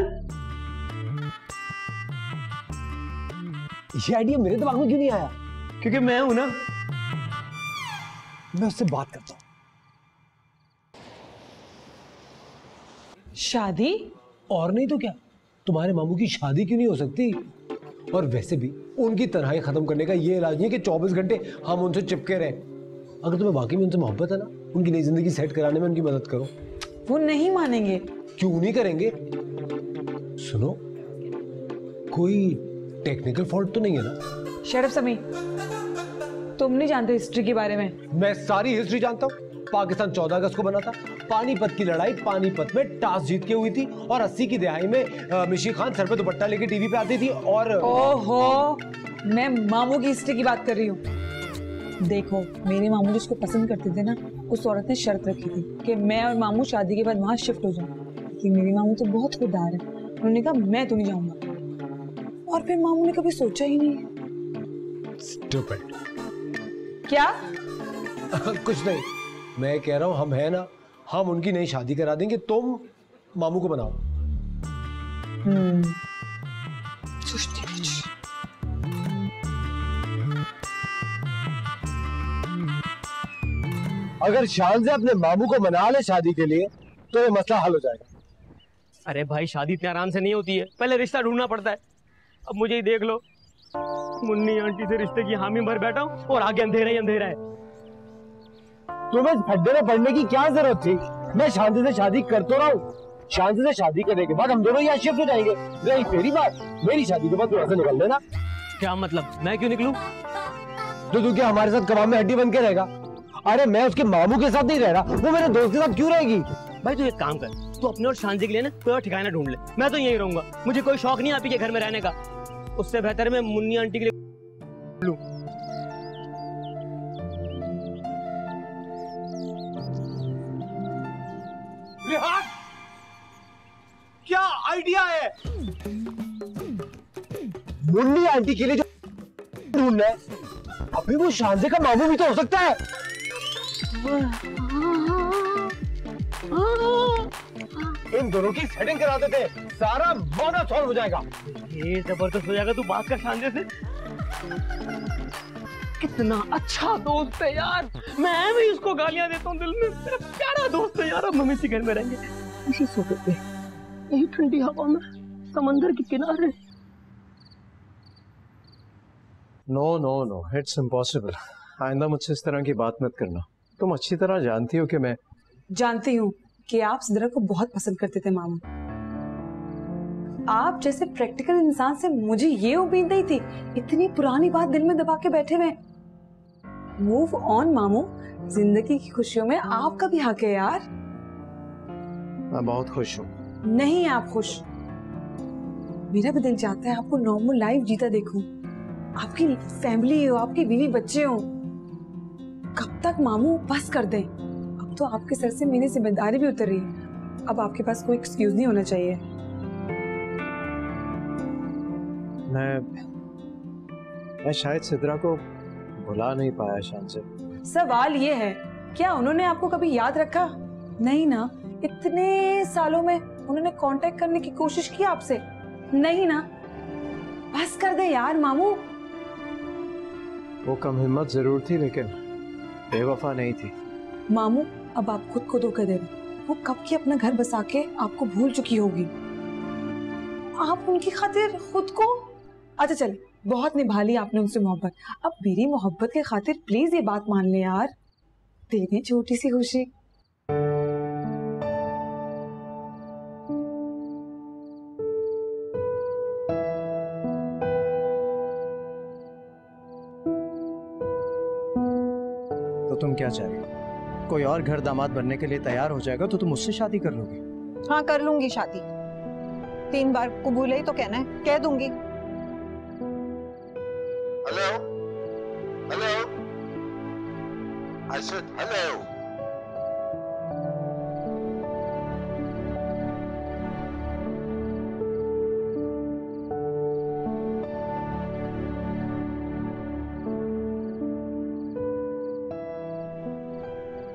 ये आइडिया मेरे दिमाग में क्यों नहीं आया? क्योंकि मैं हूं ना। मैं उससे बात करता हूं। शादी? और नहीं तो क्या, तुम्हारे मामू की शादी क्यों नहीं हो सकती? और वैसे भी उनकी तन्हाई खत्म करने का ये इलाज नहीं है कि 24 घंटे हम उनसे चिपके रहे। अगर तुम्हें वाकई में उनसे मोहब्बत है ना, उनकी नई जिंदगी सेट कराने में उनकी मदद करो। वो नहीं मानेंगे। क्यों नहीं करेंगे? सुनो, कोई टेक्निकल फॉल्ट तो नहीं है ना? शट अप समी, तुम नहीं जानते हिस्ट्री के बारे में। मैं सारी हिस्ट्री जानता हूँ। पाकिस्तान 14 अगस्त को बना था। पानीपत की लड़ाई पानीपत में टास जीत के हुई थी, और 80 की दहाई में मिशी खान सर पे दुपट्टा लेके टीवी पे आती थी। और ओहो, मैं मामू की हिस्ट्री की बात कर रही हूँ। देखो, मेरे मामू जिसको पसंद करते थे ना, उस औरत ने शर्त रखी थी कि मैं और मामू शादी के बाद वहां शिफ्ट हो जाऊं। कि मेरे मामू तो बहुत खुददार है, उन्होंने कहा मैं तो नहीं जाऊंगा। और फिर मामू ने कभी सोचा ही नहीं। स्टूपिड। क्या? कुछ नहीं, मैं कह रहा हूं हम है ना, हम उनकी नई शादी करा देंगे, तुम मामू को बनाओ। अगर शान से अपने मामू को मना ले शादी के लिए तो ये मसला हल हो जाएगा। अरे भाई शादी इतने आराम से नहीं होती है, पहले रिश्ता ढूंढना पड़ता है। अब मुझे ही देख लो, मुन्नी आंटी से रिश्ते की हामी भर बैठा हूँ और आगे अंधेरा ही अंधेरा है। तुम्हें खड्डे में पड़ने की क्या जरूरत थी? मैं शांति से शादी कर तो रहा हूँ। शांति से शादी करने के बाद हम दोनों यहाँ शिफ्ट हो जाएंगे। रही मेरी बात, मेरी शादी के बाद तू ऐसे निकल लेना। क्या मतलब, मैं क्यों निकलूं? तो तू क्या हमारे साथ कबाब में हड्डी बन के रहेगा? अरे मैं उसके मामू के साथ नहीं रह रहा, वो मेरे दोस्त के साथ क्यों रहेगी? भाई तू एक काम कर, तू अपने और शांति के लिए ना कोई और ठिकाना ढूंढ ले। मैं तो यहीं रहूंगा, मुझे कोई शौक नहीं आप ही के घर में रहने का। उससे बेहतर मैं मुन्नी आंटी के लिए लूं। क्या आइडिया है? मुन्नी आंटी के लिए जो ढूंढना है, अभी वो शांति का मामू भी तो हो सकता है। इन दोनों की सेटिंग करा देते, सारा वादा सॉल्व हो जाएगा। ये जबरदस्त हो जाएगा। तू बात कर शांति से। कितना अच्छा दोस्त है यार, मैं भी उसको गालियां देता हूँ दिल में। मेरा प्यारा दोस्त है यार। अब हम इसी घर में रहेंगे, इसी सोफे पे, यही ठंडी हवा में, समंदर के किनारे। No no no, it's impossible. आइंदा मुझसे इस तरह की बात मत करना। तुम अच्छी तरह जानती हो कि मैं जानती हूँ कि आप सिद्रा को बहुत पसंद करते थे मामू। आप जैसे प्रैक्टिकल इंसान से मुझे ये उम्मीद नहीं थी। इतनी पुरानी बात दिल में दबा के बैठे हुए। मूव ऑन मामू, जिंदगी की खुशियों में आपका भी हक है यार। मैं बहुत खुश हूँ। नहीं आप खुश, मेरा भी दिल चाहता है आपको नॉर्मल लाइफ जीता देखूं। आपकी फैमिली हो, आपकी बीवी बच्चे हो। कब तक मामू, बस कर दें। अब तो आपके सर से मेरी जिम्मेदारी भी उतर रही है। अब आपके पास कोई एक्सक्यूज नहीं होना चाहिए। मैं शायद सिद्रा को भुला नहीं पाया शांत से। सवाल ये है, क्या उन्होंने आपको कभी याद रखा? नहीं ना। इतने सालों में उन्होंने कांटेक्ट करने की कोशिश की आपसे? नहीं ना। बस कर दे यार मामू। वो कम हिम्मत जरूर थी, लेकिन बेवफा नहीं थी। मामू अब आप खुद को धोखा दे रहे। वो कब की अपना घर बसा के आपको भूल चुकी होगी। आप उनकी खातिर खुद को, अच्छा चले, बहुत निभा ली आपने उनसे मोहब्बत। अब मेरी मोहब्बत के खातिर प्लीज ये बात मान ले यार, दे दे छोटी सी खुशी। तो तुम क्या चाह रही हो? कोई और घर दामाद बनने के लिए तैयार हो जाएगा तो तुम उससे शादी कर लोगी? हाँ कर लूंगी शादी। 3 बार कबूल ही तो कहना है, कह दूंगी। Hello hello, I said hello.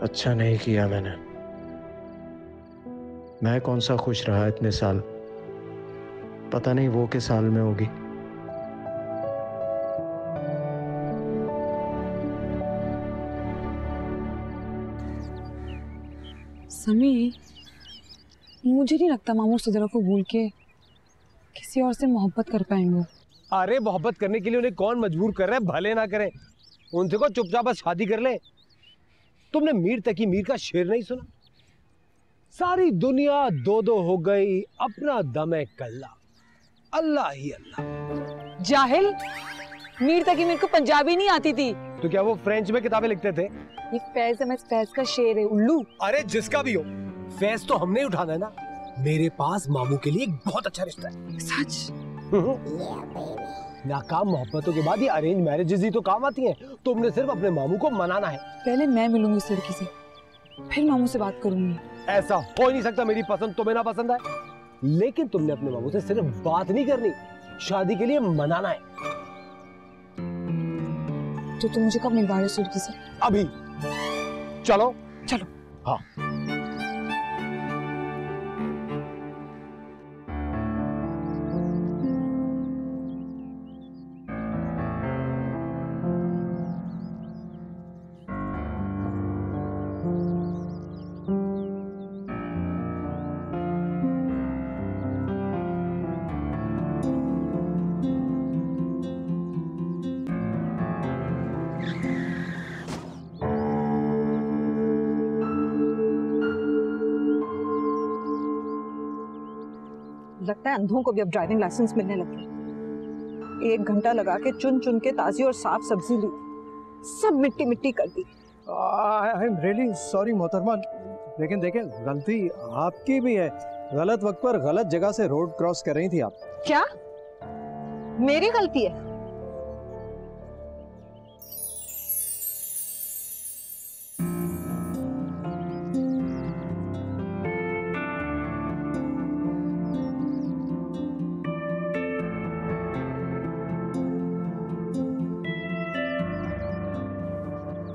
अच्छा नहीं किया मैंने। मैं कौन सा खुश रहा इतने साल, पता नहीं वो किस साल में होगी। समी, मुझे नहीं लगता मामू सिद्रा को भूल के किसी और से मोहब्बत कर पाएंगे। अरे मोहब्बत करने के लिए उन्हें कौन मजबूर कर रहा है? भले ना करे, उनसे को चुपचाप बस शादी कर ले। तुमने मीर तकी मीर का शेर नहीं सुना? सारी दुनिया दो दो हो गई, अपना दम है कल्ला, अल्लाह ही अल्लाह। जाहिल, मीर तकी मीर को पंजाबी नहीं आती थी। तो क्या वो फ्रेंच में किताबें लिखते थे? ये फैज अहमद फैज का शेर है उल्लू। अरे जिसका भी हो, फैज तो हमने उठाना है ना। मेरे पास मामू के लिए एक बहुत अच्छा रिश्ता है। सच? नाकाम मोहब्बतों के बाद ये अरेंज मैरिजेस ही तो काम आती हैं। तुमने सिर्फ अपने मामू को मनाना है। पहले मैं मिलूंगी इस लड़की से, फिर मामू से बात करूंगी। ऐसा हो ही नहीं सकता। मेरी पसंद तुम्हें ना पसंद है, लेकिन तुमने अपने मामू से सिर्फ बात नहीं करनी, शादी के लिए मनाना है। तो तुम मुझे कब मिलवा रहे हो इस लड़की से? अभी चलो। चलो। हाँ। लगता है अंधों को भी अब ड्राइविंग लाइसेंस मिलने लग गया। 1 घंटा लगा के चुन चुन के ताजी और साफ सब्जी ली, सब मिट्टी मिट्टी कर दी। आई एम रियली सॉरी मोहतरमा, लेकिन देखें गलती आपकी भी है। गलत वक्त पर गलत जगह से रोड क्रॉस कर रही थी आप। क्या मेरी गलती है?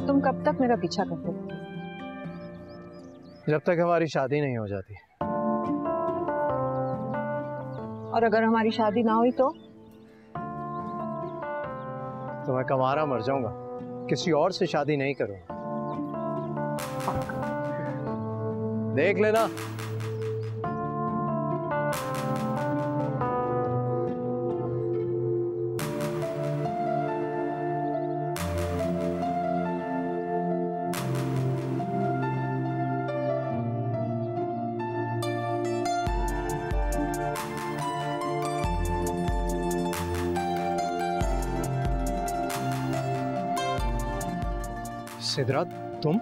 तुम कब तक मेरा पीछा करते हो? जब तक हमारी शादी नहीं हो जाती। और अगर हमारी शादी ना हुई तो मैं कमारा मर जाऊंगा, किसी और से शादी नहीं करूंगा। देख लेना। सिद्रा, तुम?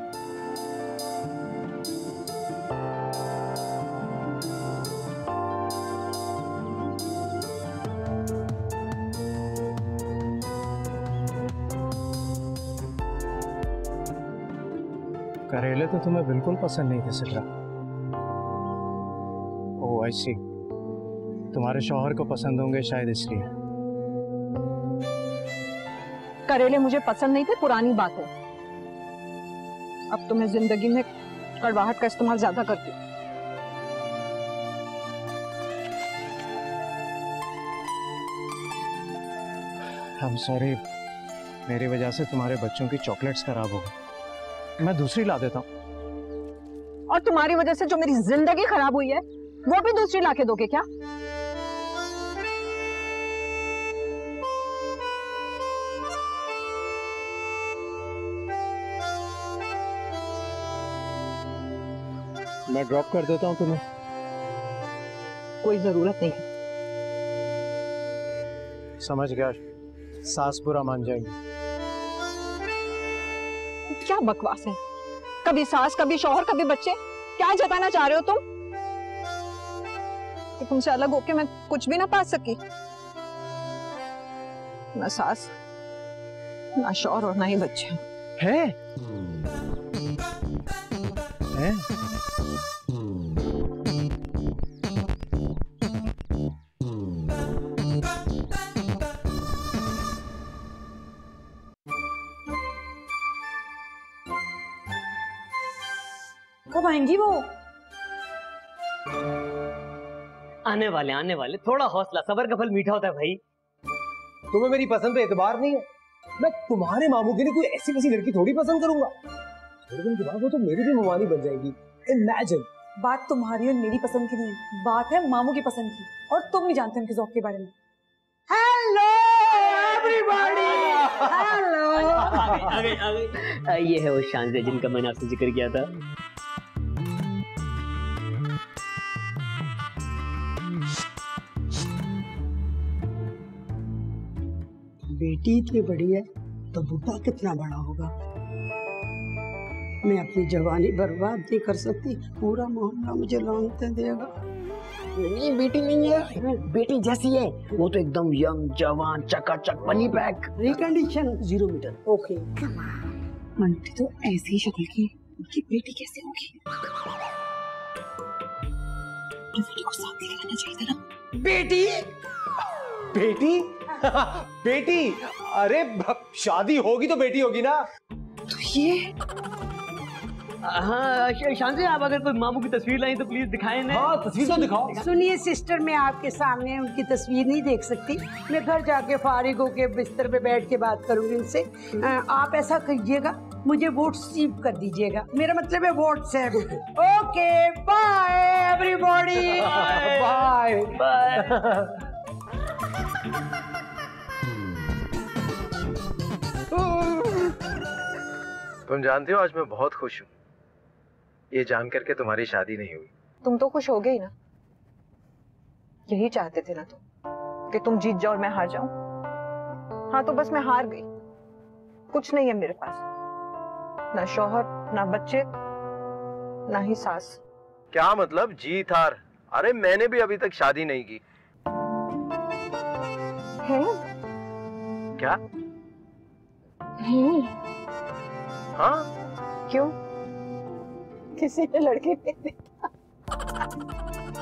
करेले तो तुम्हें बिल्कुल पसंद नहीं थे सिद्रा। ओह आई सी, तुम्हारे शौहर को पसंद होंगे शायद इसलिए। करेले मुझे पसंद नहीं थे, पुरानी बात है। अब तो मैं जिंदगी में कड़वाहट का इस्तेमाल ज्यादा करती हूँ। I'm sorry, मेरी वजह से तुम्हारे बच्चों की चॉकलेट्स खराब हो गई। मैं दूसरी ला देता हूँ। और तुम्हारी वजह से जो मेरी जिंदगी खराब हुई है वो भी दूसरी लाके दोगे क्या? मैं ड्रॉप कर देता हूँ तुम्हें। कोई जरूरत नहीं। समझ गया, सास बुरा मान जाएंगी। क्या बकवास है, कभी सास कभी शौहर कभी बच्चे, क्या जताना चाह रहे हो तुम? कि तुमसे अलग होके मैं कुछ भी ना पा सकी? ना सास, ना शौहर और ना ही बच्चे हैं? हैं? कब आएंगी वो? आने वाले, थोड़ा हौसला, सबर का फल मीठा होता है भाई। तुम्हें मेरी पसंद पे एतबार नहीं है? मैं तुम्हारे मामू के लिए कोई ऐसी वैसी लड़की थोड़ी पसंद करूंगा। थोड़े दिन के बाद वो तो मेरी भी मवानी बन जाएगी। इमेजिन। बात तुम्हारी और मेरी पसंद की नहीं है, बात है मामू की पसंद की, और तुम नहीं जानते उनके ज़ौक़ के बारे में। Hello everybody, hello. आ गई। ये है वो शांति जिनका मैंने आपसे जिक्र किया था। बेटी इतनी बड़ी है तो बुढ़ा कितना बड़ा होगा। मैं अपनी जवानी बर्बाद नहीं कर सकती, पूरा मोहल्ला मुझे लानतें देगा। नहीं बेटी नहीं है, बेटी जैसी है वो तो एकदम यंग, जवान, चकाचक, money pack. Recondition 0 meter. Okay. Aunty तो ऐसी शक्ल की, उनकी बेटी कैसे होगी? बेटी को साथ लेके आना चाहिए था ना। बेटी बेटी बेटी, अरे शादी होगी तो बेटी होगी ना। तो ये हाँ शांति, आप अगर कोई मामू की तस्वीर लाई तो प्लीज दिखाएं ना। हाँ तस्वीर तो दिखाओ। सुनिए सिस्टर, मैं आपके सामने उनकी तस्वीर नहीं देख सकती। मैं घर जाके फारिग होके बिस्तर पे बैठ के बात करूंगी उनसे। आप ऐसा कीजिएगा, मुझे व्हाट्सएप कर दीजिएगा, मेरा मतलब है WhatsApp. Okay bye everybody. Bye bye. तुम जानते हो आज मैं बहुत खुश हूँ, ये जान करके तुम्हारी शादी नहीं हुई। तुम तो खुश हो गए ही ना। यही चाहते थे ना तुम, कि तुम जीत जाओ और मैं हार जाऊं। हाँ तो बस मैं हार गई। कुछ नहीं है मेरे पास, ना शौहर, ना बच्चे, ना ही सास। क्या मतलब जीत हार? अरे मैंने भी अभी तक शादी नहीं की। है? क्या? हाँ? क्यों? किसी ने लड़के नहीं देखा?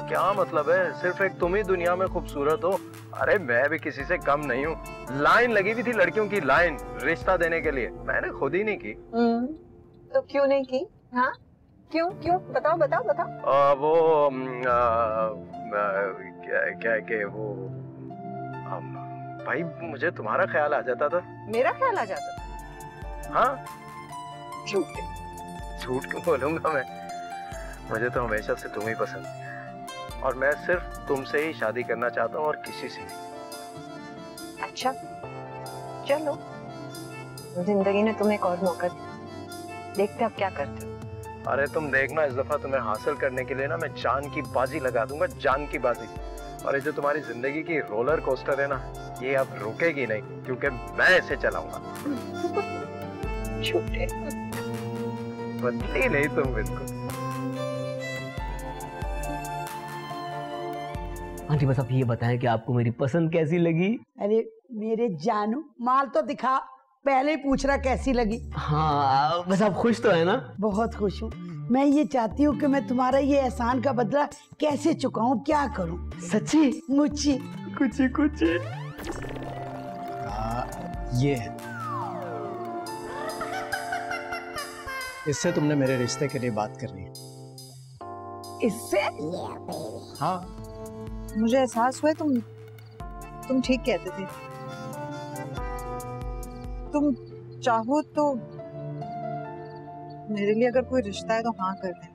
क्या मतलब है? सिर्फ एक तुम ही दुनिया में खूबसूरत हो। अरे मैं भी किसी से कम नहीं हूँ। लाइन लगी हुई थी लड़कियों की, लाइन रिश्ता देने के लिए, मैंने खुद ही नहीं की। तो क्यों नहीं की? हाँ क्यों क्यों बताओ बताओ बताओ। क्या के वो भाई मुझे तुम्हारा ख्याल आ जाता था। मेरा ख्याल आ जाता था? हाँ। झूठ। झूठ क्यों बोलूंगा मैं? मुझे तो हमेशा से तुम ही पसंद है और मैं सिर्फ तुमसे ही शादी करना चाहता हूँ और किसी से नहीं। अच्छा चलो, जिंदगी ने तुम्हें एक और मौका दिया, देखते अब क्या करते हो। अरे तुम देखना, इस दफा तुम्हें हासिल करने के लिए ना मैं जान की बाजी लगा दूंगा, जान की बाजी। और ये जो तुम्हारी जिंदगी की रोलर कोस्टर है ना, ये अब रुकेगी नहीं, क्योंकि मैं इसे चलाऊंगा। झूठे। बदली नहीं तुम बिल्कुल। आंटी बस आप ये बताएं कि आपको मेरी पसंद कैसी लगी? अरे मेरे जानू, माल तो दिखा, पहले ही पूछ रहा कैसी लगी। हाँ बस आप खुश तो है ना? बहुत खुश हूँ। मैं ये चाहती हूँ कि मैं तुम्हारा ये एहसान का बदला कैसे चुकाऊं, क्या करूं। सच्ची? मुझे कुछ ये है, इससे तुमने मेरे रिश्ते के लिए बात करनी है। इससे? हाँ। मुझे एहसास हुआ तुम ठीक कहते थे। तुम चाहो तो मेरे लिए अगर कोई रिश्ता है तो हाँ कर देना।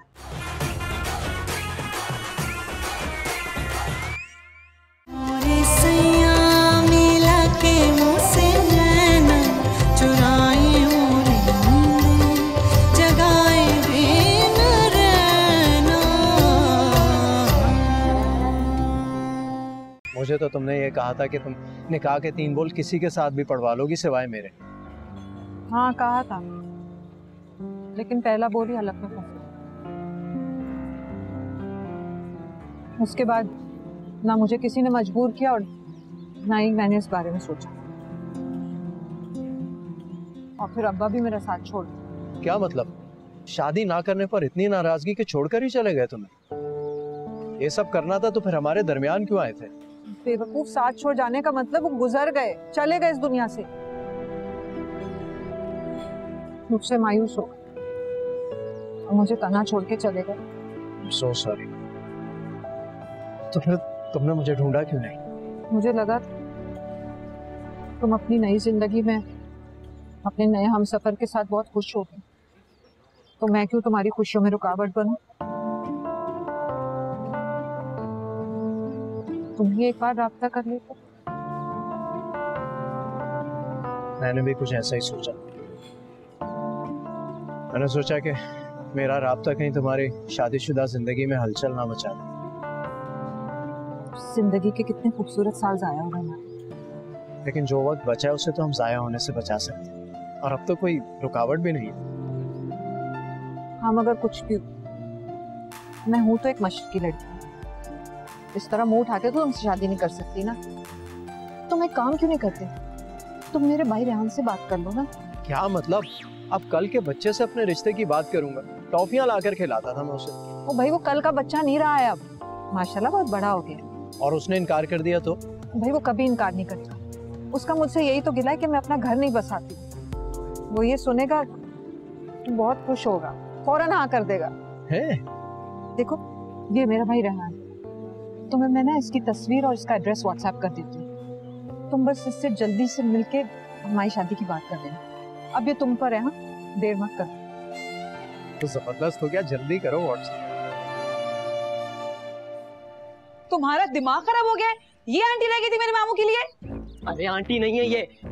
मुझे तो तुमने ये कहा था कि तुम निकाह के 3 बोल किसी के साथ भी पढ़वा लोगी सिवाय मेरे। हाँ कहा था, लेकिन पहला बोल ही हलक में फंसा। उसके बाद ना मुझे किसी ने मजबूर किया और ना ही मैंने इस बारे में सोचा। और फिर अब्बा भी मेरा साथ छोड़ दिया। क्या मतलब? शादी ना करने पर इतनी नाराजगी के छोड़कर ही चले गए तुम्हें? ये सब करना था तो फिर हमारे दरमियान क्यों आए थे? बेवकूफ, साथ छोड़ जाने का मतलब वो गुजर गए, चले गए इस दुनिया से। मुझसे मायूस हो और मुझे तना छोड़ के चले गए। So sorry। तो फिर तुमने मुझे ढूंढा क्यों नहीं? मुझे लगा तुम अपनी नई जिंदगी में अपने नए हमसफर के साथ बहुत खुश हो गए, तो मैं क्यों तुम्हारी खुशियों में रुकावट बनूं? तुम ही एक बार राब्ता कर लेते। मैंने भी कुछ ऐसा ही सोचा। मैंने सोचा कि मेरा राब्ता कहीं तुम्हारी शादीशुदा जिंदगी में हलचल ना मचा दे। जिंदगी के कितने खूबसूरत साल जाया हो गए, लेकिन जो वक्त बचा है उसे तो हम जाया होने से बचा सकते हैं, और अब तो कोई रुकावट भी नहीं है। हम अगर कुछ भी, मैं हूं तो एक मशरकी लड़की, इस तरह मुंह उठा के तो तुमसे शादी नहीं कर सकती ना। तुम एक काम क्यों नहीं करते, तुम मेरे भाई रेहान से बात कर लो ना। क्या मतलब? अब कल के बच्चे से अपने रिश्ते की बात करूंगा? टॉफियां लाकर खिलाता था मैं उसे। ओ भाई, वो कल का बच्चा नहीं रहा है अब, माशाल्लाह बहुत बड़ा हो गया। और उसने इनकार कर दिया तो? भाई वो कभी इनकार नहीं करेगा। उसका मुझसे यही तो गिला है कि मैं अपना घर नहीं बसाती। वो ये सुनेगा तो बहुत खुश होगा, फौरन हाँ कर देगा। है? देखो ये मेरा भाई रेहान, तुम्हें मैं ना इसकी तस्वीर और इसका एड्रेस व्हाट्सएप कर देती हूँ। तुम बस इससे jल्दी से मिलके हमारी शादी की बात कर देना। अब ये तुम पर है, हाँ, देर मत कर। तो जबरदस्त हो गया, जल्दी करो व्हाट्सएप। तुम्हारा दिमाग खराब हो गया है? ये आंटी लगी थी मेरे मामू के लिए? अरे आंटी नहीं है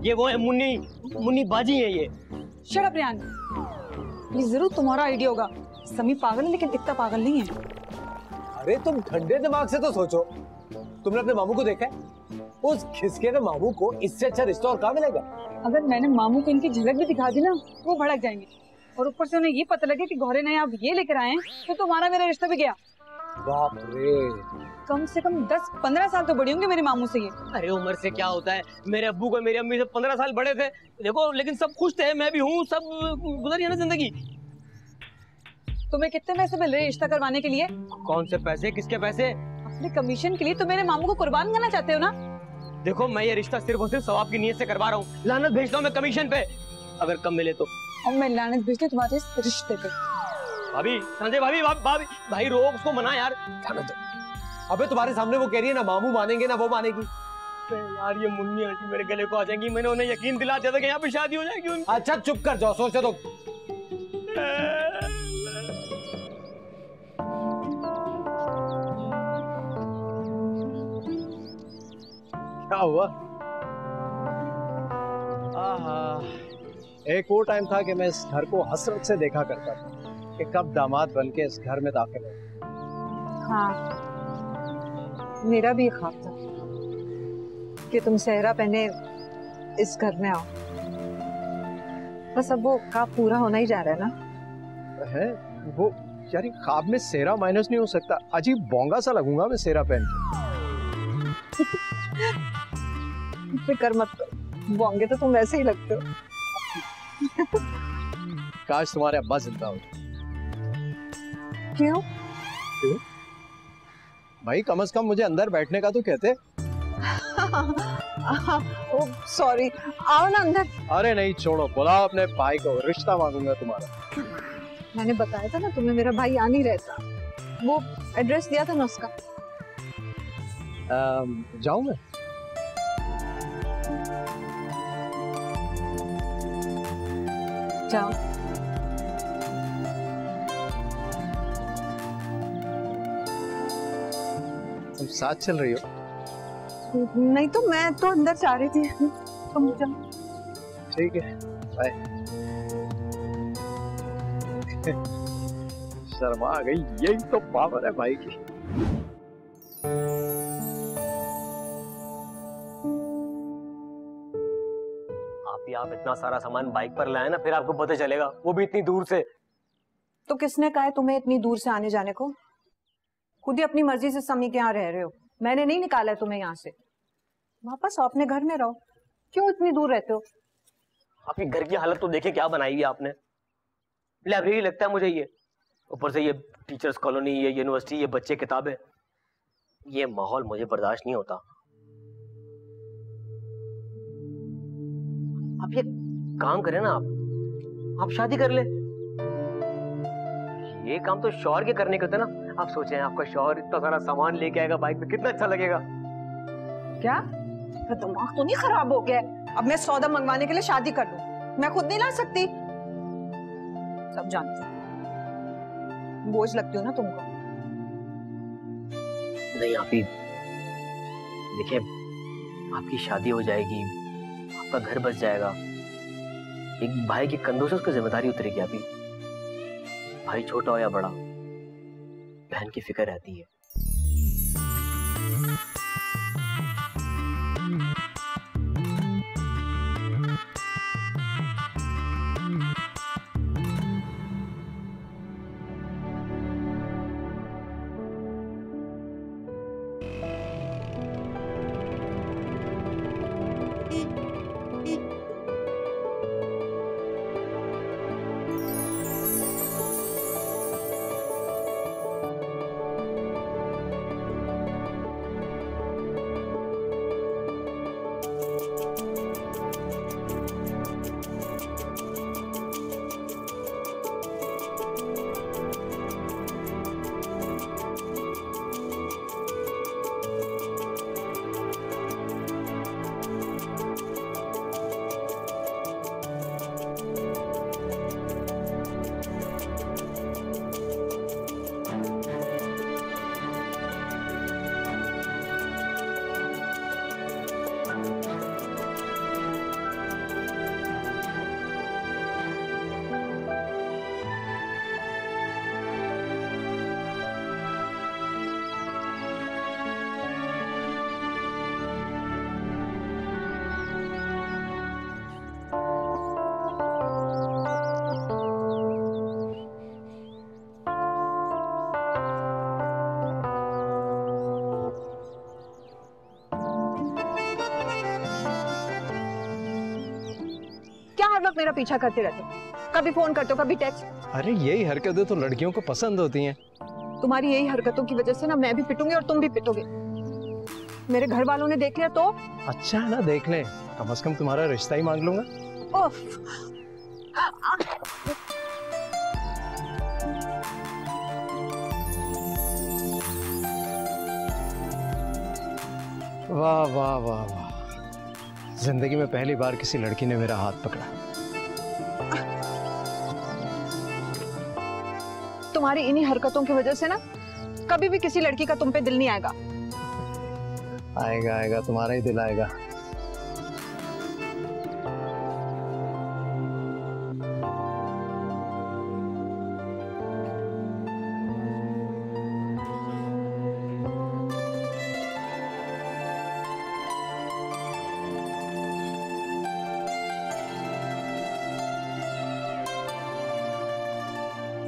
ये वो है मुन्नी बाजी है ये। शट अप रेहान, ये जरूर तुम्हारा आइडिया होगा। समी पागल है लेकिन इतना पागल नहीं है। अरे तुम ठंडे दिमाग से तो सोचो, तुमने अपने मामू को देखा है? उस खिसके के मामू को इससे अच्छा रिश्ता और कहाँ मिलेगा? अगर मैंने मामू को इनकी झलक भी दिखा दी ना, वो भड़क जाएंगे। और ऊपर से उन्हें ये पता लगे कि गौरे ने आप ये लेकर आए हैं, तो तुम्हारा मेरा रिश्ता भी गया। बाप रे, कम से कम 10-15 साल तो बड़ी होंगे मेरे मामू से ये। अरे उम्र से क्या होता है, मेरे अब्बू को मेरी अम्मी से 15 साल बड़े थे। देखो लेकिन सब खुश थे, मैं भी हूँ, सब गुजरी है ना जिंदगी। तुम्हें कितने पैसे मिल रहे रिश्ता करवाने के लिए? कौन से पैसे, किसके पैसे? अपने कमीशन के लिए तो मेरे मामू को कुर्बान करना चाहते हो ना? देखो मैं ये रिश्ता सिर्फ और सिर्फ सवाब की नीयत से करवा रहा हूँ। लानत भेजता हूँ मैं कमीशन पे, अगर कम मिले तो। और मैं लानत भेजती हूँ तुम्हारे इस रिश्ते पे। भाभी, संजय भाभी, भाभी भाई रोक उसको, मना यार। अबे तुम्हारे सामने वो कह रही है ना मामू मानेंगे ना वो मानेगी। यार ये मुन्नी आंटी मेरे गले को आ जाएंगी। मैंने उन्हें यकीन दिला दिया था कि यहाँ पे शादी हो जाएगी उनकी। अच्छा चुप कर जाओ, सोचो तो। क्या हुआ? एक वो टाइम था कि मैं इस घर को हसरत से देखा करता था कि कब दामाद बनके इस घर में दाखिल हो। हाँ, मेरा भी ख्वाब था कि तुम सेहरा पहने इस घर में आओ। बस अब वो ख्वाब पूरा होना ही जा रहा है ना। है वो यार, ख्वाब में सेहरा माइनस नहीं हो सकता। अजीब बोंगा सा लगूंगा मैं सेहरा पहन के। फिक्र मत करो, बोंगे तो तुम वैसे ही लगते हो। काश तुम्हारे अब्बा जिंदा हो। क्यों? भाई कम से कम मुझे अंदर बैठने का तो कहते। ओह सॉरी, आओ ना अंदर। अरे नहीं छोड़ो, बुलाओ अपने भाई को, रिश्ता मांगूंगा तुम्हारा। मैंने बताया था ना तुम्हें, मेरा भाई आ नहीं रहता। वो एड्रेस दिया था ना उसका। जाऊं मैं? जाओ। तुम साथ चल रही हो? नहीं तो मैं तो अंदर जा रही थी, तुम जाओ। ठीक है, बाय। शर्मा आ गई, यही तो पावर है भाई की। आप इतना सारा सामान बाइक पर लाए ना, फिर आपको पता चलेगा, वो भी इतनी दूर से। तो किसने कहा है तुम्हें इतनी दूर से आने जाने को? खुद ही अपनी मर्जी से समी के यहाँ रह रहे हो, मैंने नहीं निकाला है तुम्हें यहाँ से। वापस अपने घर में रहो, क्यों इतनी दूर रहते हो? आपके घर की हालत तो देखे क्या बनाई हुई आपने। लाइब्रेरी लगता है मुझे ये, ऊपर से ये टीचर्स कॉलोनी, ये यूनिवर्सिटी, ये बच्चे, किताबें, ये माहौल मुझे बर्दाश्त नहीं होता। आप ये काम करें ना, आप शादी कर ले। ये काम तो शौहर के करने के होते ना। आप सोचें, आपका शौहर इतना सारा सामान लेके आएगा बाइक पे, कितना अच्छा लगेगा। क्या दिमाग तो नहीं खराब हो गया? अब मैं सौदा मंगवाने के लिए शादी कर लूं? मैं खुद नहीं ला सकती? सब जानती हूँ, बोझ लगती हूँ ना तुमको। नहीं आप ही देखिए, आपकी शादी हो जाएगी, आपका घर बस जाएगा, एक भाई के कंधों से उसकी जिम्मेदारी उतरेगी। आप ही भाई छोटा हो या बड़ा, बहन की फिक्र रहती है। क्या हर वक्त मेरा पीछा करते रहते हो? कभी फोन करते हो, कभी टेक्स्ट। अरे यही हरकतें तो लड़कियों को पसंद होती हैं। तुम्हारी यही हरकतों की वजह से ना मैं भी पिटूंगी और तुम भी पिटोगे। मेरे घर वालों ने देख लिया तो? अच्छा ना, देख लें, कम से कम तुम्हारा रिश्ता ही मांग लूंगा। ओफ। वाह वाह वाह वाह, जिंदगी में पहली बार किसी लड़की ने मेरा हाथ पकड़ा। तुम्हारी इन्हीं हरकतों की वजह से ना कभी भी किसी लड़की का तुम पे दिल नहीं आएगा। आएगा आएगा, तुम्हारा ही दिल आएगा।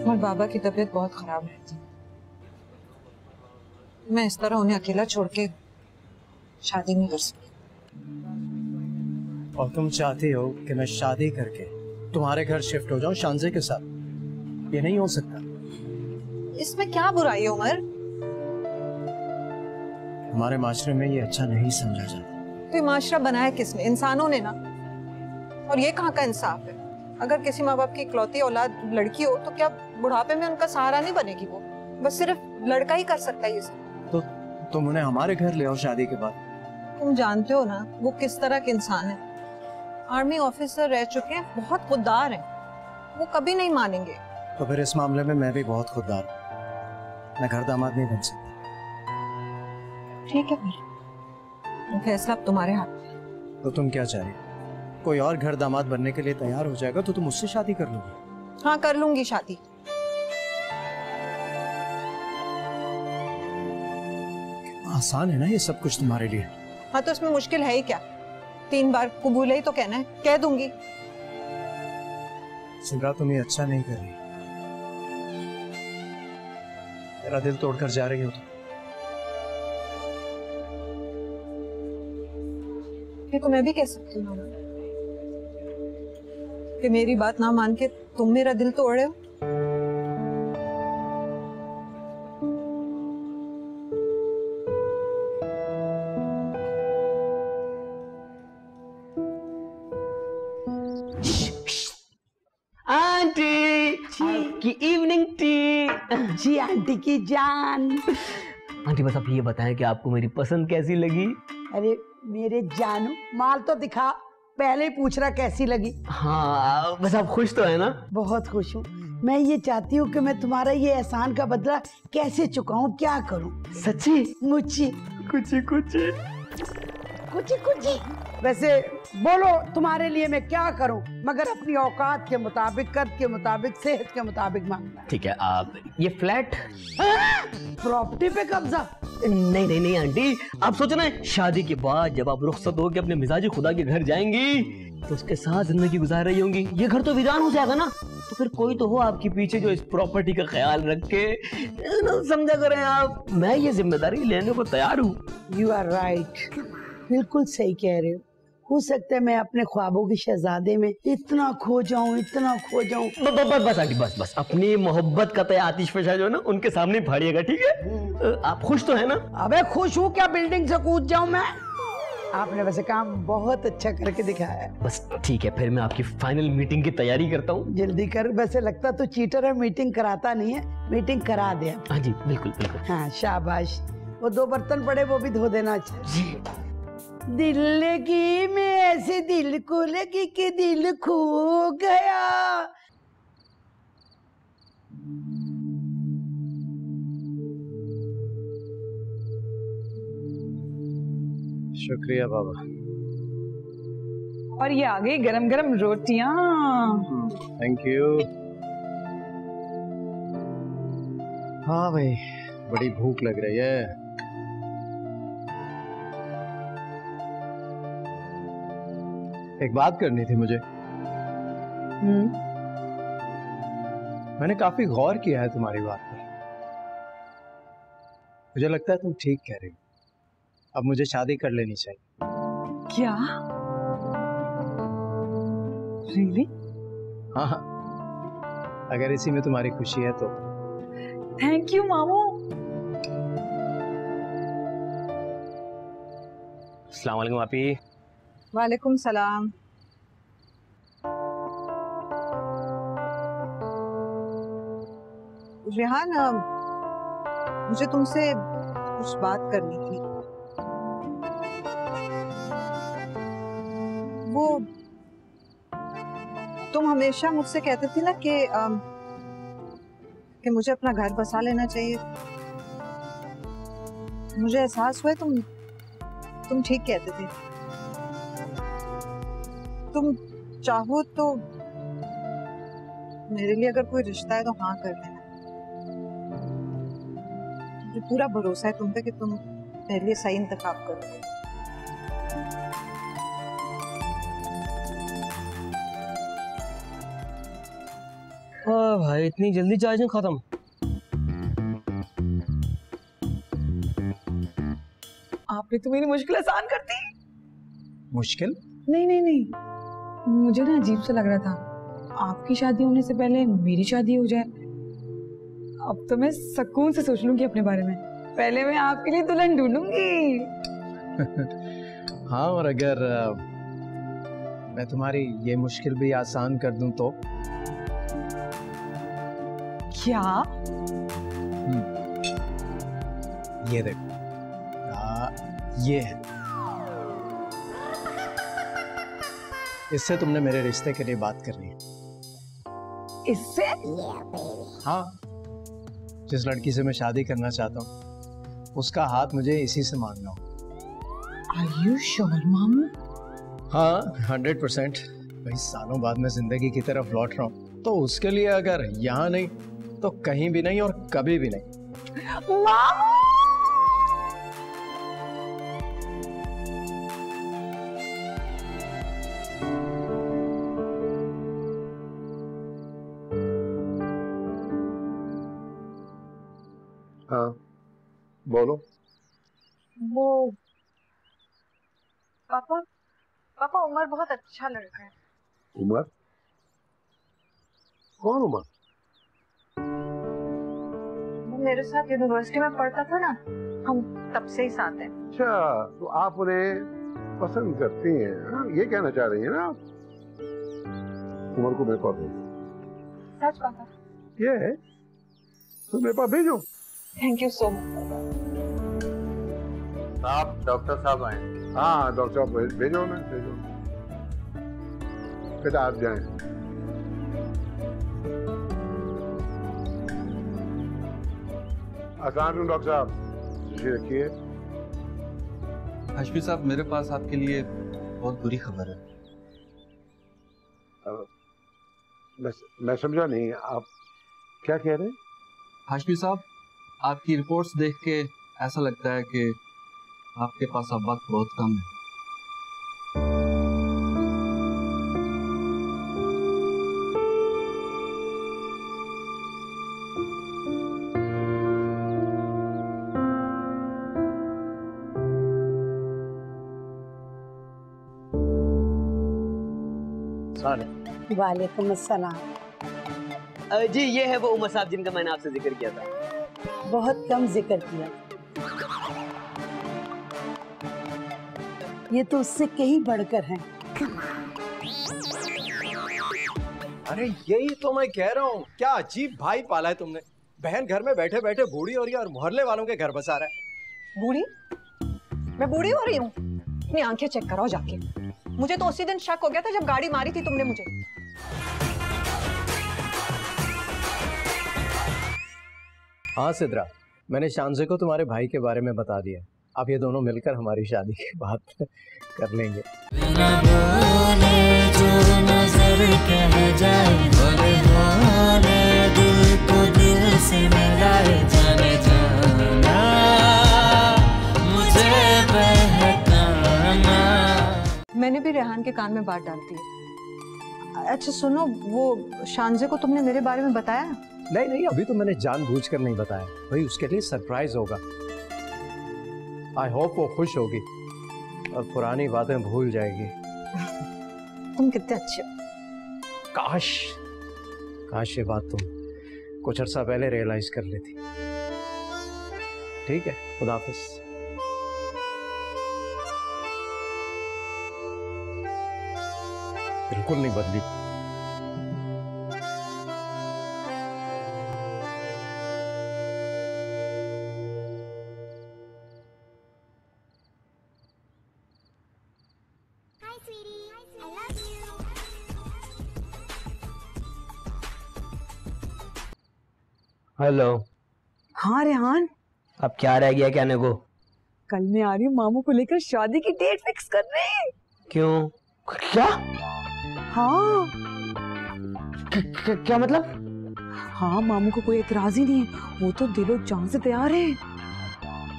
और बाबा की तबीयत बहुत खराब रहती है। मैं इस तरह उन्हें अकेला छोड़ के शादी नहीं कर सकती। और तुम चाहती हो कि मैं शादी करके तुम्हारे घर शिफ्ट हो जाऊं शांजे के साथ? ये नहीं हो सकता। इसमें क्या बुराई है उमर? हमारे माशरे में ये अच्छा नहीं समझा जाता। तो ये माशरा बनाया किसने? इंसानों ने ना। और ये कहाँ का इंसाफ है? अगर किसी माँ बाप की इकलौती औलाद लड़की हो तो क्या बुढ़ापे में उनका सहारा नहीं बनेगी वो? बस सिर्फ लड़का ही कर सकता है ये सब। तो तुम उन्हें हमारे घर ले आओ शादी के बाद। तुम जानते हो ना वो किस तरह के इंसान है। आर्मी ऑफिसर रह चुके हैं, बहुत खुददार हैं। वो कभी नहीं मानेंगे। तो फिर इस मामले में मैं भी बहुत खुददार हूं। मैं घर दामाद नहीं बन सकता। ठीक है फिर, फैसला अब तुम्हारे हाथ में। तो तुम क्या चाह रही हो? कोई और घर दामाद बनने के लिए तैयार हो जाएगा तो तुम उससे शादी कर लोगी? हाँ, कर लूंगी शादी। आसान है ना ये सब कुछ तुम्हारे लिए? हाँ, तो इसमें मुश्किल है ही क्या? 3 बार कबूल ही तो कहना है, कह दूंगी। सिमरा, तुम ये अच्छा नहीं कर रही। मेरा दिल तोड़कर जा रही हो तुम। तो मैं भी कह सकती हूँ कि मेरी बात ना मान के तुम मेरा दिल तोड़ रहे हो। आंटी की इवनिंग टी। जी आंटी की जान। आंटी बस आप ये बताएं कि आपको मेरी पसंद कैसी लगी? अरे मेरे जानू, माल तो दिखा, पहले ही पूछ रहा कैसी लगी। हाँ, बस आप खुश तो है ना? बहुत खुश हूँ। मैं ये चाहती हूँ कि मैं तुम्हारा ये एहसान का बदला कैसे चुकाऊं, क्या करूं? सच्ची? मुझी कुछ वैसे बोलो तुम्हारे लिए मैं क्या करूं, मगर अपनी औकात के मुताबिक, कद के मुताबिक, सेहत के मुताबिक मांगना। ठीक है, आप ये फ्लैट प्रॉपर्टी पे कब्जा? नहीं आंटी, आप सोचो ना, शादी के बाद जब आप रुखसत होकर अपने मिजाजी खुदा के घर जाएंगी तो उसके साथ जिंदगी गुजार रही होंगी, ये घर तो वीरान हो जाएगा ना। तो फिर कोई तो हो आपके पीछे जो इस प्रॉपर्टी का ख्याल रख के समझा करें आप। मैं ये जिम्मेदारी लेने को तैयार हूँ। यू आर राइट, बिल्कुल सही कह रहे हो सकता है मैं अपने ख्वाबों की शहजादे में इतना खो जाऊं। बस आंटी, बस अपनी मोहब्बत का आतिश फशा जो है ना उनके सामने फाड़िएगा, ठीक है? आप खुश तो है ना? अबे खुश हूँ क्या, बिल्डिंग से कूद जाऊं मैं? आपने वैसे काम बहुत अच्छा करके दिखाया है। बस ठीक है, फिर मैं आपकी फाइनल मीटिंग की तैयारी करता हूँ। जल्दी कर, वैसे लगता तो चीटर है, मीटिंग कराता नहीं है, मीटिंग करा दे। हाँ जी, बिल्कुल। हाँ शाबाश। वो 2 बर्तन पड़े वो भी धो देना चाहिए। दिल लगी में ऐसे दिल को लगी कि दिल खो गया। शुक्रिया बाबा। और ये आ गई गरम गरम रोटियां। Thank you. हाँ भाई, बड़ी भूख लग रही है। एक बात करनी थी मुझे। मैंने काफी गौर किया है तुम्हारी बात पर। मुझे लगता है तुम ठीक कह रही हो। अब मुझे शादी कर लेनी चाहिए। क्या? रियली? हाँ हाँ, अगर इसी में तुम्हारी खुशी है तो। थैंक यू मामू। अस्सलाम वालेकुम आपी। वालेकुम सलाम। रेहान, मुझे तुमसे कुछ बात करनी थी। वो तुम हमेशा मुझसे कहते थे ना कि मुझे अपना घर बसा लेना चाहिए। मुझे एहसास हुआ तुम ठीक कहते थे। तुम चाहो तो मेरे लिए अगर कोई रिश्ता है तो हाँ कर देना। मुझे पूरा भरोसा है तुम पे कि तुम मेरे लिए सही इंतखाब करोगे। भाई इतनी जल्दी चार्जिंग खत्म? आपने तो मेरी मुश्किल आसान कर दी। मुश्किल? नहीं नहीं नहीं, मुझे ना अजीब सा लग रहा था आपकी शादी होने से पहले मेरी शादी हो जाए। अब तो मैं सुकून से सोच लूंगी अपने बारे में। पहले मैं आपके लिए दुल्हन ढूंढूंगी। हाँ, और अगर मैं तुम्हारी ये मुश्किल भी आसान कर दूं तो? क्या? ये देखो, ये है। इससे तुमने मेरे रिश्ते के लिए बात करनी है। इससे? हाँ, जिस लड़की से मैं शादी करना चाहता हूँ उसका हाथ मुझे इसी से मांगना हो। Are you sure, मामू? हाँ, 100%। भाई सालों बाद मैं जिंदगी की तरफ लौट रहा हूँ, तो उसके लिए अगर यहाँ नहीं तो कहीं भी नहीं और कभी भी नहीं। मामू! हाँ बोलो। वो पापा उमर बहुत अच्छा लड़का है। उमर? कौन उमर? वो मेरे साथ यूनिवर्सिटी में पढ़ता था ना, हम तब से ही साथ हैं। अच्छा, तो आप उन्हें पसंद करती हैं? हाँ, ये कहना चाह रही हैं ना आप? उमर को मेरे पास भेजो। सच पापा? ये है तो मेरे पास भेजो। Thank you so much. आप डॉक्टर साहब आए। हाँ डॉक्टर साहब भेजो ना, भेजो बेटा, आप जाएं। अस्सलाम डॉक्टर साहब, शीशी रखिए। हाशमी साहब, मेरे पास आपके लिए बहुत बुरी खबर है। मैं समझा नहीं, आप क्या कह रहे हैं? हाशमी साहब, आपकी रिपोर्ट्स देख के ऐसा लगता है कि आपके पास अब वक्त बहुत कम है। वालेकुम अस्सलाम। जी ये है वो उमर साहब जिनका मैंने आपसे जिक्र किया था। बहुत कम जिक्र किया, ये तो उससे कहीं बढ़कर हैं। अरे यही तो मैं कह रहा हूँ, क्या अजीब भाई पाला है तुमने। बहन घर में बैठे बैठे बूढ़ी हो रही है और मोहल्ले वालों के घर बसा रहा है। बूढ़ी? मैं बूढ़ी हो रही हूँ? अपनी आंखें चेक कराओ जाके। मुझे तो उसी दिन शक हो गया था जब गाड़ी मारी थी तुमने मुझे। हाँ सिद्रा, मैंने शानजे को तुम्हारे भाई के बारे में बता दिया। अब ये दोनों मिलकर हमारी शादी की बात कर लेंगे। बिना बोले जो नजर कह जाए, बोले बोले दिल को दिल से मिलाए, जाने जाना मुझे बहकाना। मैंने भी रेहान के कान में बात डाल दी है। अच्छा सुनो, वो शानजे को तुमने मेरे बारे में बताया? नहीं नहीं, अभी तो मैंने जानबूझकर नहीं बताया भाई, उसके लिए सरप्राइज होगा। आई होप वो खुश होगी और पुरानी बातें भूल जाएगी। तुम कितने अच्छे हो। काश काश ये बात तुम कुछ अर्सा पहले रियलाइज कर लेती। ठीक है, खुदा हाफिज। बिल्कुल नहीं बदली। हेलो। हाँ रेहान, अब क्या रह गया कहने को? कल मैं आ रही हूँ मामू को लेकर शादी की डेट फिक्स करने। क्यों? क्या? हाँ। क्या मतलब? हाँ, मामू को कोई एतराज ही नहीं है, वो तो दिलो जान से तैयार है।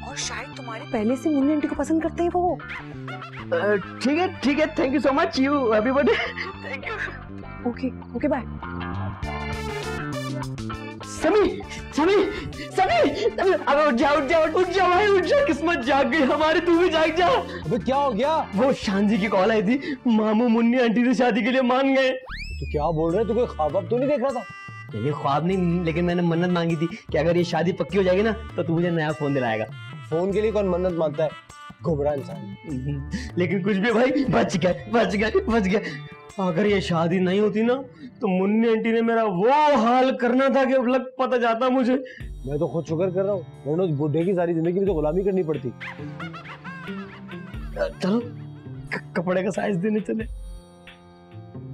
और शायद तुम्हारे पहले से मुन्नी आंटी को पसंद करते हैं वो। ठीक है, thank you so much, you happy birthday. Thank you. Okay bye. Sami, अबे उठ जा भाई, उठ जा, किस्मत जाग गई हमारी, तू भी जाग जा। अबे क्या हो गया? वो शांजी की कॉल आई थी, मामू मुन्नी आंटी से शादी के लिए मान गए। तू क्या बोल रहा है? तू कोई ख्वाब तो नहीं देख रहा था? नहीं, ख्वाब नहीं, लेकिन मैंने मन्नत मांगी थी कि अगर ये शादी पक्की हो जाएगी ना तो तू मुझे नया फोन दिलाएगा। फोन के लिए कौन मन्नत मानता है? गुमराह इंसान। लेकिन कुछ भी भाई, बच गया। अगर ये शादी नहीं होती ना तो मुन्नी आंटी ने मेरा वो हाल करना था कि अब लग पता जाता मुझे। मैं तो खुद शुक्र कर रहा हूँ, वरना उस बुढ़े की सारी जिंदगी में तो गुलामी करनी पड़ती। चलो कपड़े का साइज देने चले।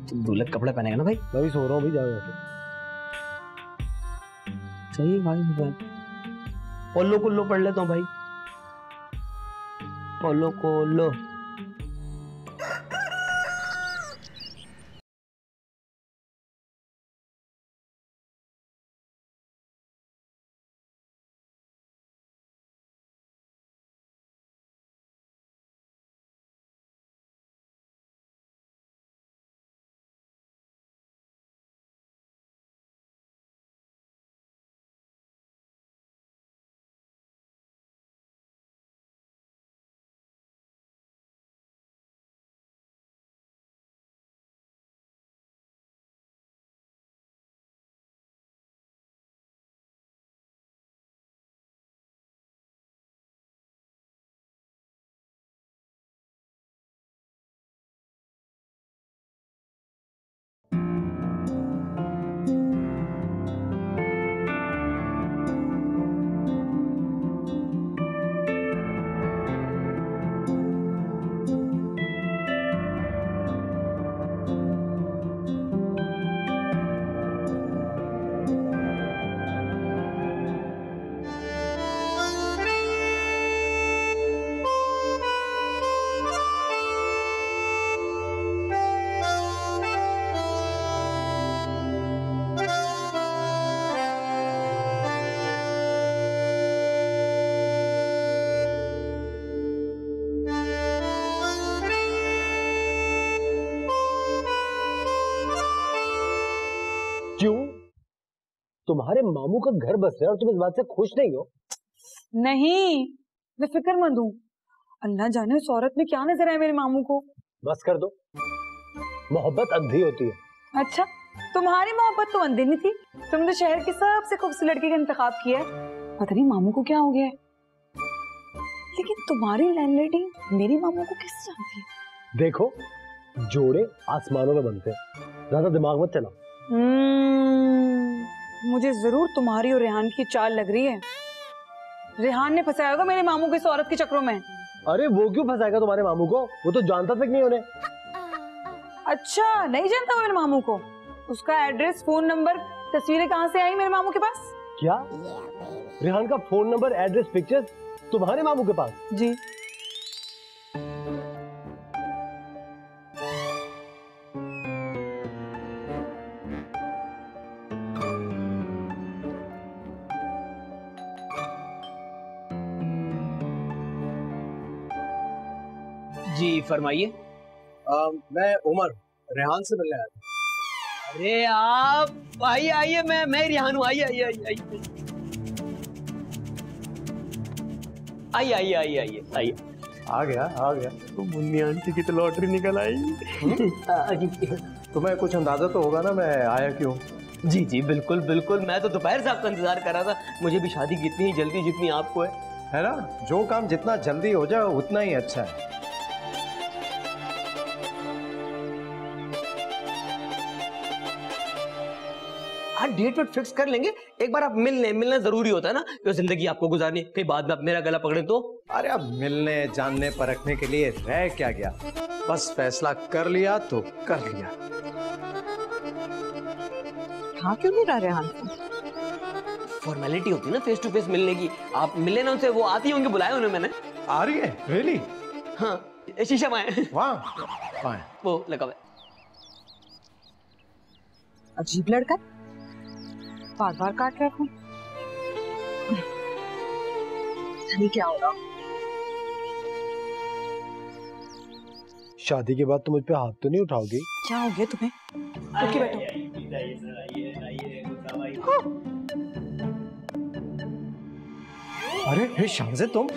तुम दूल्हे कपड़े पहनेगा ना भाई? मैं भी सो रहा हूँ भाई, जाओ जाके। सही भाई, पोलो कुल्लो पढ़ लेता हूँ भाई, पोलो कोलो। क्यों? तुम्हारे मामू का घर बस रहा है और तुम इस बात से खुश नहीं हो? नहीं, मैं फिक्रमंद हूँ। अल्लाह जाने उस औरत में क्या नजर आया मेरे मामू को। बस कर दो, मोहब्बत अंधी होती है। अच्छा, तुम्हारी मोहब्बत तो अंधी नहीं थी, तुमने शहर की सबसे खूबसूरत लड़की का इंतखाब किया है। पता नहीं मामू को क्या हो गया है। लेकिन तुम्हारी लैंडलेडी मेरी मामू को कैसे जानती है? देखो, जोड़े आसमानों में बनते हैं, ज्यादा दिमाग मत चलाओ। मुझे जरूर तुम्हारी और रेहान की चाल लग रही है। रेहान ने फंसाया होगा मेरे मामू को इस औरत के चक्रों में। अरे वो क्यों फंसाएगा तुम्हारे मामू को? वो तो जानता तक नहीं उन्हें। अच्छा, नहीं जानता वो मेरे मामू को? उसका एड्रेस, फोन नंबर, तस्वीरें कहाँ से आई मेरे मामू के पास? क्या? रेहान का फोन नंबर, एड्रेस, पिक्चर्स तुम्हारे मामू के पास? जी। जी फरमाइए। मैं उमर रेहान से मिलने आया था। अरे आप आइए, मैं रेहान हूँ। आइए। आ गया। तो मुन्नी आंटी की तो लॉटरी निकल आई। तुम्हें कुछ अंदाजा तो होगा ना मैं आया क्यों? जी जी बिल्कुल बिल्कुल, मैं तो दोपहर से आपका इंतजार कर रहा था। मुझे भी शादी की इतनी ही जल्दी जितनी आपको है ना? जो काम जितना जल्दी हो जाए उतना ही अच्छा है। हाँ डेट वेट फिक्स कर लेंगे, एक बार आप मिलना जरूरी होता है ना, तो जिंदगी आपको गुजारनी, कहीं बाद में आप मेरा गला पकड़े तो। अरे अब मिलने जानने परखने के लिए रह क्या गया, बस फैसला कर लिया तो कर लिया। हाँ क्यों नहीं रह रहे हाल? फॉर्मेलिटी होती है ना फेस टू फेस मिलने की, आप मिले ना उनसे, वो आती होंगे, बुलाया उन्हें मैंने। आ रही है? रियली? हाँ शीशा में वहाँ वो लगा हुआ। अजीब लड़का, बार बार काट रहा हूँ, क्या हो रहा? शादी के बाद तुम मुझ पे हाथ तो नहीं उठाओगी? क्या हो गया तुम्हें? रुकिए बैठो। अरे शामज़द तुम?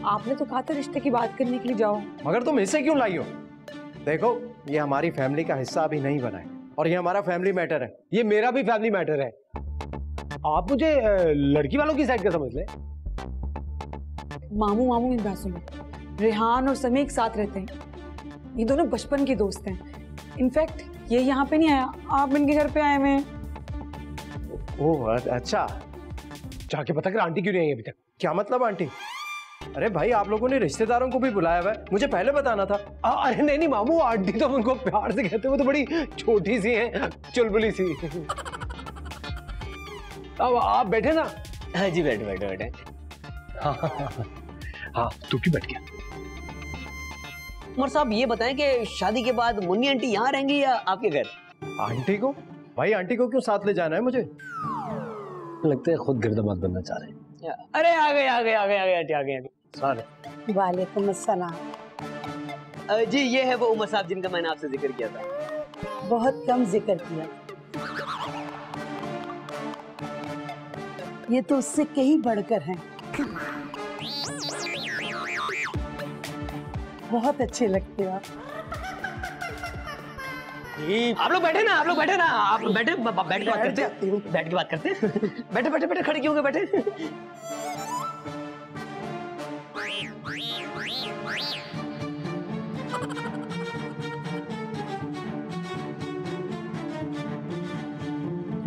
आपने तो कहा था रिश्ते की बात करने के लिए जाओ। मगर तुम इसे क्यों लाई हो? देखो ये हमारी फैमिली का हिस्सा अभी नहीं बना है और ये हमारा फैमिली मैटर है। ये मेरा भी फैमिली मैटर है। आप मुझे लड़की वालों की साइड का समझ ले। मामू मामू मेरी बात सुनो, रेहान और समी एक साथ रहते हैं, ये दोनों बचपन के दोस्त हैं। इनफैक्ट ये यहाँ पे नहीं आया, आप इनके घर पे आए हुए। ओह अच्छा, जाके पता कर आंटी क्यों नहीं आई अभी तक? क्या मतलब आंटी? अरे भाई आप लोगों ने रिश्तेदारों को भी बुलाया हुआ है, मुझे पहले बताना था। अरे नहीं मामू, आंटी तो उनको प्यार से कहते हुए तो बड़ी छोटी सी है, चुलबुली सी। अब आप बैठे ना? हाँ जी बैठे। हाँ तू क्यों बैठ गया? उमर साहब ये बताएं कि शादी के बाद मुन्नी आंटी यहाँ रहेंगी या आपके घर? आंटी को? भाई आंटी को क्यों साथ ले जाना है मुझे? लगता है खुद गिरदाबाद बनना चाह रहे हैं। अरे आ गए आंटी आ गए। सारे वालेकुम अस्सलाम। जी ये है वो उमर साहब जिनका मैंने आपसे जिक्र किया था। बहुत कम जिक्र किया, ये तो उससे कहीं बढ़कर हैं। बहुत अच्छे लगते हो आप। आप लोग बैठे ना, आप बैठ के बात करते हैं। बैठे खड़े क्यों हो गए? बैठे।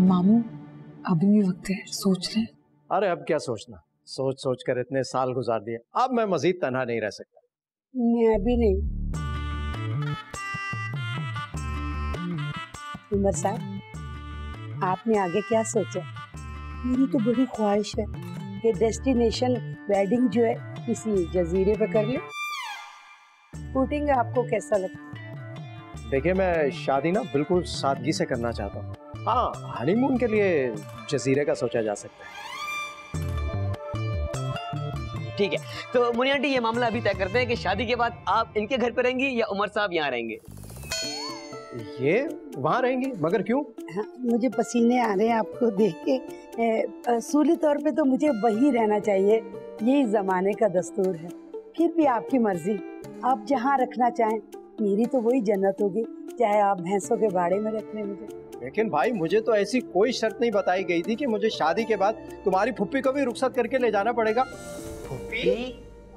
मामू अभी भी वक्त है, सोच ले। अरे अब क्या सोचना, सोच कर इतने साल गुजार दिए, अब मैं मजीद तन्हा नहीं रह सकता। मैं भी नहीं। उमर साहब आपने आगे क्या सोचा? मेरी तो बड़ी ख्वाहिश है कि डेस्टिनेशन वेडिंग जो है किसी जजीरे पे कर ले। शूटिंग आपको कैसा लगता है? देखिए मैं शादी ना बिल्कुल सादगी से करना चाहता हूँ। हाँ हनीमून के लिए जजीरे का सोचा जा सकता है। ठीक है, तो मुन्नी आंटी ये मामला अभी तय करते हैं कि शादी के बाद आप इनके घर पे रहेंगी या उमर साहब यहाँ रहेंगे? ये वहाँ रहेंगी, मगर क्यों? हाँ, मुझे पसीने आ रहे हैं आपको देख के। असूली तौर पे तो मुझे वही रहना चाहिए, यही जमाने का दस्तूर है। फिर भी आपकी मर्जी, आप जहाँ रखना चाहें। मेरी तो वही जन्नत होगी, चाहे आप भैंसों के बाड़े में रख लें मुझे। लेकिन भाई मुझे तो ऐसी कोई शर्त नहीं बताई गई थी कि मुझे शादी के बाद तुम्हारी फुप्पी को भी रुखसत करके ले जाना पड़ेगा। फुप्पी?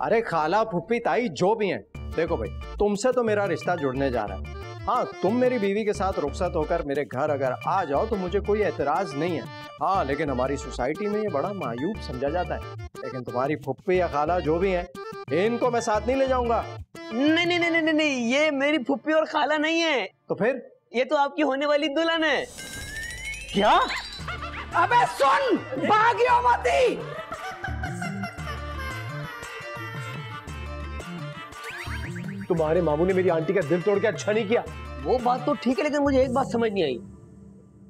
अरे खाला फुप्पी ताई जो भी हैं, देखो भाई तुमसे तो मेरा रिश्ता जुड़ने जा रहा है। हाँ तुम मेरी बीवी के साथ रुखसत होकर मेरे घर अगर आ जाओ तो मुझे कोई एतराज नहीं है। हाँ लेकिन हमारी सोसाइटी में ये बड़ा मायूब समझा जाता है। लेकिन तुम्हारी फुप्पी या खाला जो भी हैं, इनको मैं साथ नहीं ले जाऊंगा। नहीं, ये मेरी फुप्पी और खाला नहीं है। तो फिर? ये तो आपकी होने वाली दुल्हन है। क्या? अबे सुन, भागियो मती। तुम्हारे मामू ने मेरी आंटी का दिल तोड़ के अच्छा नहीं किया। वो बात तो ठीक है, लेकिन मुझे एक बात समझ नहीं आई,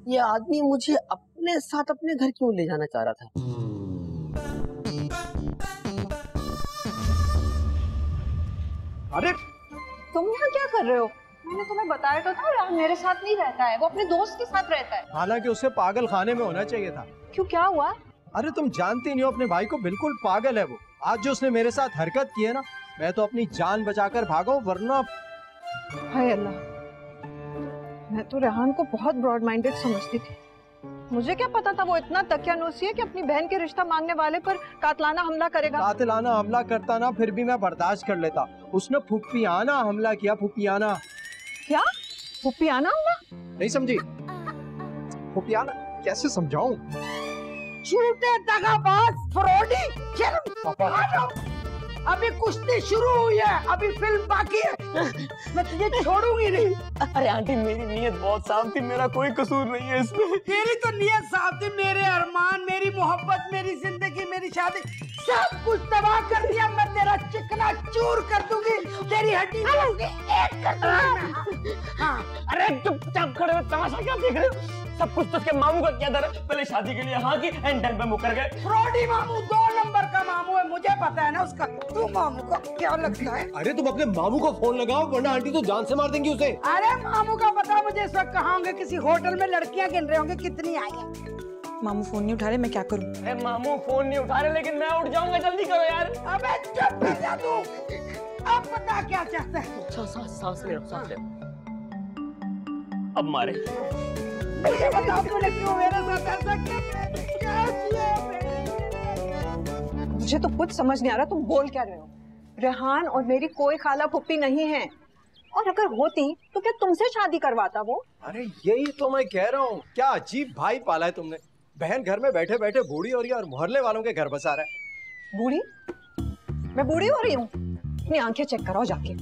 ये आदमी मुझे अपने साथ अपने घर क्यों ले जाना चाह रहा था? अरे तुम यहाँ क्या कर रहे हो? मैंने तुम्हें बताया तो था राम मेरे साथ नहीं रहता है, वो अपने दोस्त के साथ रहता है। हालांकि उसे पागल खाने में होना चाहिए था। क्यों, क्या हुआ? अरे तुम जानती नहीं हो अपने भाई को, बिल्कुल पागल है वो। आज जो उसने मेरे साथ हरकत की है ना, मैं तो अपनी जान बचाकर भागा, वरना हाय अल्लाह। मैं तो रेहान को बहुत ब्रॉड माइंडेड समझती थी। मुझे क्या पता था वो इतना तकियानूसी है कि अपनी बहन के रिश्ता मांगने वाले पर कातलाना हमला करेगा। कातलाना हमला करता ना फिर भी मैं बर्दाश्त कर लेता। उसने फुप्पियाना हमला किया, फुप्पियाना। क्या फुप्पियाना हमला? नहीं समझी? फुप्पियाना कैसे समझाऊं? झूठे दगाबाज फ्रॉडी। चल अभी कुश्ती शुरू हुई है, अभी फिल्म बाकी है। मैं तुझे छोड़ूंगी नहीं। अरे आंटी मेरी नीयत बहुत साफ थी, मेरा कोई कसूर नहीं है इसमें। तेरी तो नीयत साफ थी, मेरे अरमान, मेरी मोहब्बत, मेरी जिंदगी, मेरी शादी सब कुछ तबाह कर दिया। मैं तेरा चिकना चूर कर दूंगी, तेरी हड्डी एक कर दूंगी। हाँ। अरे चुपचाप खड़े हो, तमाशा क्या देख रहे हो? सब कुछ तो उसके मामू का क्या दर है? पहले शादी के लिए हाँ की एंड टाइम पे मुकर गए। फ्रॉडी मामू 2 नंबर का मामू है, मुझे पता है ना उसका। तू मामू को क्या लगता है? अरे तुम अपने मामू को फोन लगाओ वरना आंटी तो जान से मार देंगी उसे। अरे मामू का पता मुझे इस वक्त कहाँ होंगे, किसी होटल में लड़कियां गिन रहे होंगे कितनी आई है। मामू फोन नहीं उठा रहे, मैं क्या करूं? अरे मामू फोन नहीं उठा रहे लेकिन मैं उठ जाऊंगा, जल्दी करो यार। अबे चुप कर जा तू। अब बता क्या चाहता है? सांस ले लो। अब मारे। मुझे बता तूने क्यों मेरे साथ ऐसा क्या किया? मुझे तो कुछ समझ नहीं आ रहा तुम बोल क्या रहे हो। रेहान और मेरी कोई खाला फुप्पी नहीं है, और अगर होती तो क्या तुमसे शादी करवाता वो? अरे यही तो मैं कह रहा हूँ, क्या अजीब भाई पाला है तुमने। बहन घर में बैठे बैठे बूढ़ी हो रही है और मोहल्ले वालों के घर बसा रहा है। बूढ़ी? मैं बूढ़ी हो रही हूँ? अपनी आंखें चेक कराओ जाके।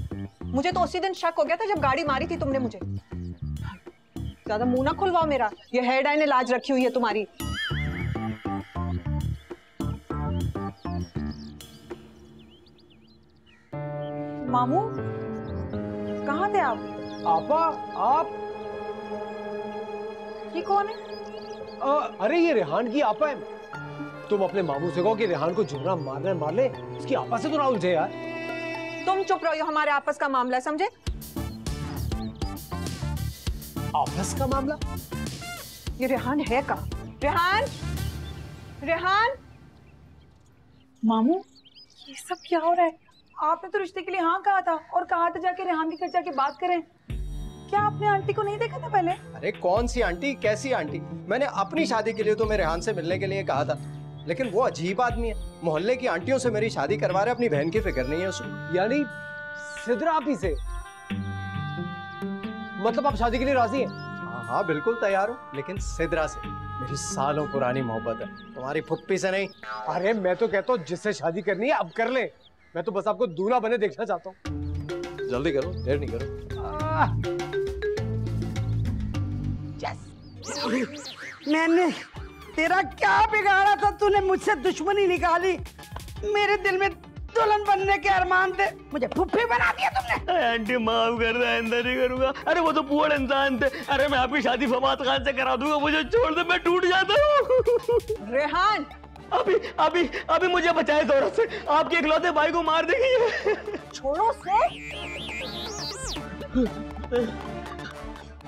मुझे तो उसी दिन शक हो गया था जब गाड़ी मारी थी तुमने मुझे। ज्यादा मुंह ना खुलवाओ मेरा, ये हेयर डाई ने लाज रखी हुई है तुम्हारी। मामू कहाँ थे आप? आपा आप? ये कौन है? अरे ये रेहान की आपा है। तुम अपने मामू से कहो कि रेहान को जुमरा मारना मार ले, उसकी आपा से तो ना उलझे यार। तुम चुप रहो, हमारे आपस का मामला है, समझे? आपस का मामला? ये रेहान है कहाँ? रेहान, रेहान। मामू ये सब क्या हो रहा है? आपने तो रिश्ते के लिए हाँ कहा था और कहा था जाके रेहान के घर जाके बात करें। क्या आपने आंटी को नहीं देखा था पहले? अरे कौन सी आंटी, कैसी आंटी? मैंने अपनी शादी के लिए तो मेरे रेहान से मिलने के लिए कहा था, लेकिन वो अजीब आदमी है। मोहल्ले की आंटियों से मेरी शादी करवा रहे, अपनी बहन की फिक्र नहीं है उसको। यानी सिद्रा आप ही से? मतलब आप शादी के लिए राजी हैं? हाँ बिल्कुल तैयार हूँ, लेकिन सिद्रा से। मेरी सालों पुरानी मोहब्बत है, तुम्हारी फुप्पी से नहीं। अरे मैं तो कहता हूँ जिससे शादी करनी है अब कर ले। मैं तो बस आपको दूल्हा बने देखना चाहता हूँ। जल्दी करो, देर नहीं करो। मैंने तेरा क्या बिगाड़ा था? तूने मुझसे दुश्मनी निकाली, मेरे दिल में दुल्हन बनने के अरमान थे, मुझे फुफ्फी बना दिया तुमने। आंटी माफ कर दे, आइंदा नहीं करूंगा। अरे वो तो पुअर इंसान थे। अरे मैं आपकी शादी फवाद खान से करा दूंगा, मुझे छोड़ दे, मैं टूट जाता हूँ। रेहान अभी अभी अभी मुझे बचाए जोर से, आपके इकलौते भाई को मार देगी। छोड़ो से।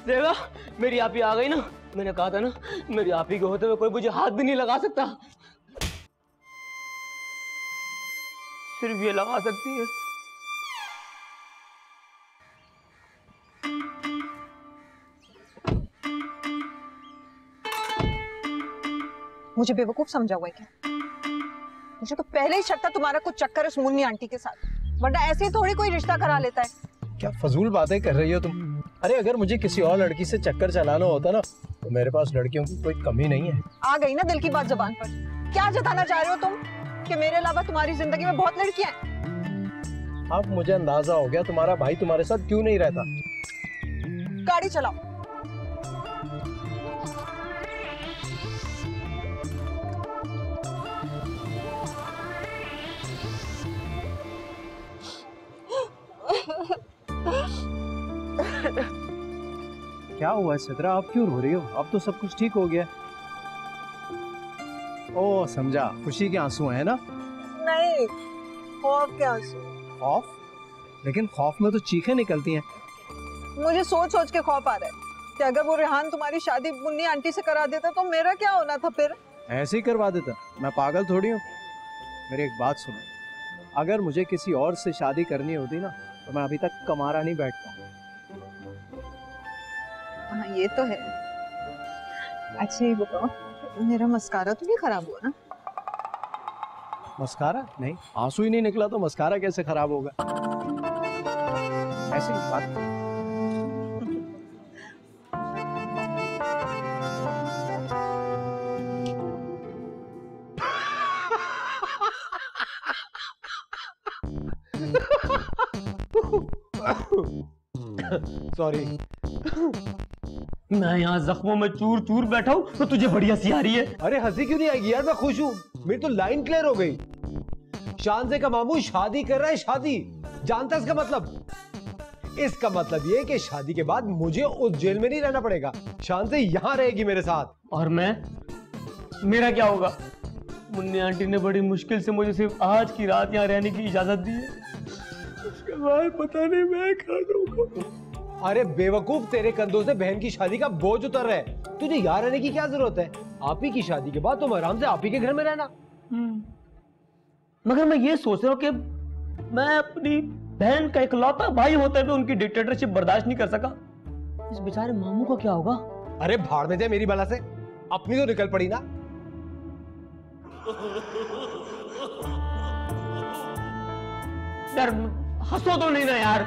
देखा मेरी आपी आ गई ना, मैंने कहा था ना मेरी आपी के होते हुए कोई मुझे हाथ भी नहीं लगा सकता, सिर्फ ये लगा सकती है। मुझे बेवकूफ समझा हुआ है क्या? मुझे तो पहले ही शक था तुम्हारा कुछ चक्कर उस मुन्नी आंटी के साथ, वरना ऐसे ही थोड़ी कोई रिश्ता करा लेता है। क्या फजूल बातें कर रही हो तुम? अरे अगर मुझे किसी और लड़की से चक्कर चलाना होता ना तो मेरे पास लड़कियों की कोई कमी नहीं है। आ गई ना दिल की बात जुबान पर। क्या जताना चाह रहे हो तुम कि मेरे अलावा तुम्हारी जिंदगी में बहुत लड़कियां हैं? अब मुझे अंदाजा हो गया तुम्हारा भाई तुम्हारे साथ क्यों नहीं रहता। गाड़ी चलाओ। क्या हुआ सिद्रा, आप क्यों रो रही हो? अब तो सब कुछ ठीक हो गया। ओ समझा, खुशी के आंसू है ना? नहीं, खौफ के आंसू। खौफ? लेकिन खौफ में तो चीखें निकलती हैं। मुझे सोच सोच के खौफ आ रहा है कि अगर वो रेहान तुम्हारी शादी मुन्नी आंटी से करा देता तो मेरा क्या होना था फिर? ऐसे ही करवा देता, मैं पागल थोड़ी हूँ। मेरी एक बात सुनो, अगर मुझे किसी और से शादी करनी होती ना तो मैं अभी तक कमारा नहीं बैठता। हाँ ये तो है। अच्छा ये बताओ, मेरा मस्कारा तो नहीं खराब हुआ ना? मस्कारा नहीं, आंसू ही नहीं निकला तो मस्कारा कैसे खराब होगा? ऐसी बात। सॉरी। मैं यहाँ जख्मों में चूर चूर बैठा हूँ तो तुझे बढ़िया सी आ रही है। अरे हंसी क्यों नहीं आएगी यार, मैं खुश हूँ। मेरी तो लाइन क्लियर हो गई। शानज़े का मामू शादी कर रहा है, शादी। जानता है इसका मतलब? इसका मतलब ये कि शादी के बाद मुझे उस जेल में नहीं रहना पड़ेगा, शानज़े यहाँ रहेगी मेरे साथ। और मैं, मेरा क्या होगा? मुन्नी आंटी ने बड़ी मुश्किल से मुझे सिर्फ आज की रात यहाँ रहने की इजाजत दी है, उसके बाद पता नहीं मैं क्या करूँगा। अरे बेवकूफ, तेरे कंधों से बहन की शादी का बोझ उतर रहा है, तुझे यहाँ रहने की क्या जरूरत है? आप ही की शादी के बाद तुम आराम से आप ही के घर में रहना। मगर मैं ये सोच रहा हूँ कि मैं अपनी बहन का इकलौता भाई होते हुए उनकी डिक्टेटरशिप बर्दाश्त नहीं कर सका। इस बेचारे मामू का क्या होगा? अरे भाड़ में जाए मेरी बला से, अपनी तो निकल पड़ी ना। यार हंसो तो नहीं ना यार।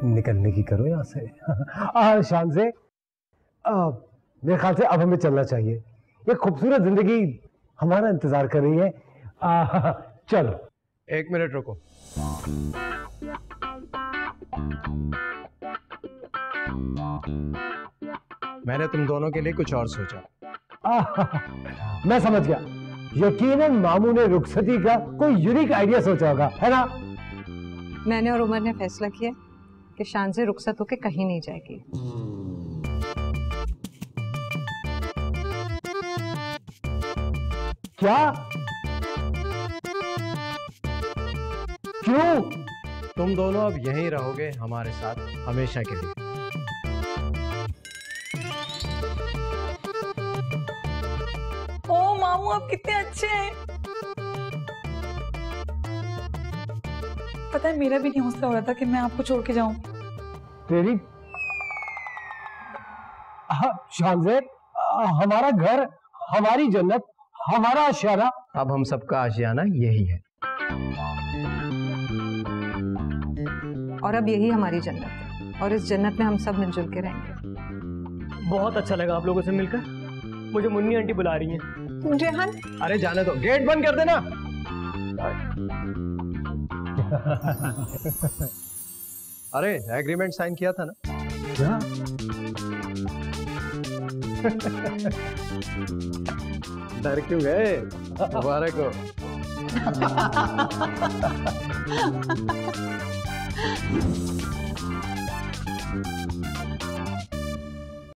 निकलने की करो यहाँ से। शानज़े, मेरे ख्याल से अब हमें चलना चाहिए। ये खूबसूरत जिंदगी हमारा इंतजार कर रही है। चलो। 1 मिनट रुको। मैंने तुम दोनों के लिए कुछ और सोचा। मैं समझ गया, यकीनन मामू ने रुखसती का कोई यूनिक आइडिया सोचा होगा, है ना? मैंने और उमर ने फैसला किया कि शानज़े रुखसत होके कहीं नहीं जाएगी। क्या? क्यों? तुम दोनों अब यहीं रहोगे हमारे साथ हमेशा के लिए। ओ मामू, आप कितने अच्छे हैं। पता है, मेरा भी नहीं हौसला हो रहा था कि मैं आपको छोड़ के जाऊं। तेरी शानज़े, हमारा घर, हमारी जन्नत, हमारा आशियाना। अब हम सबका आशियाना यही है। और अब यही हमारी जन्नत है, और इस जन्नत में हम सब मिलजुल के रहेंगे। बहुत अच्छा लगा आप लोगों से मिलकर। मुझे मुन्नी आंटी बुला रही हैं। रेहान, अरे जाने दो, गेट बंद कर देना। अरे एग्रीमेंट साइन किया था ना? क्या? डर क्यों गए? मुबारक हो।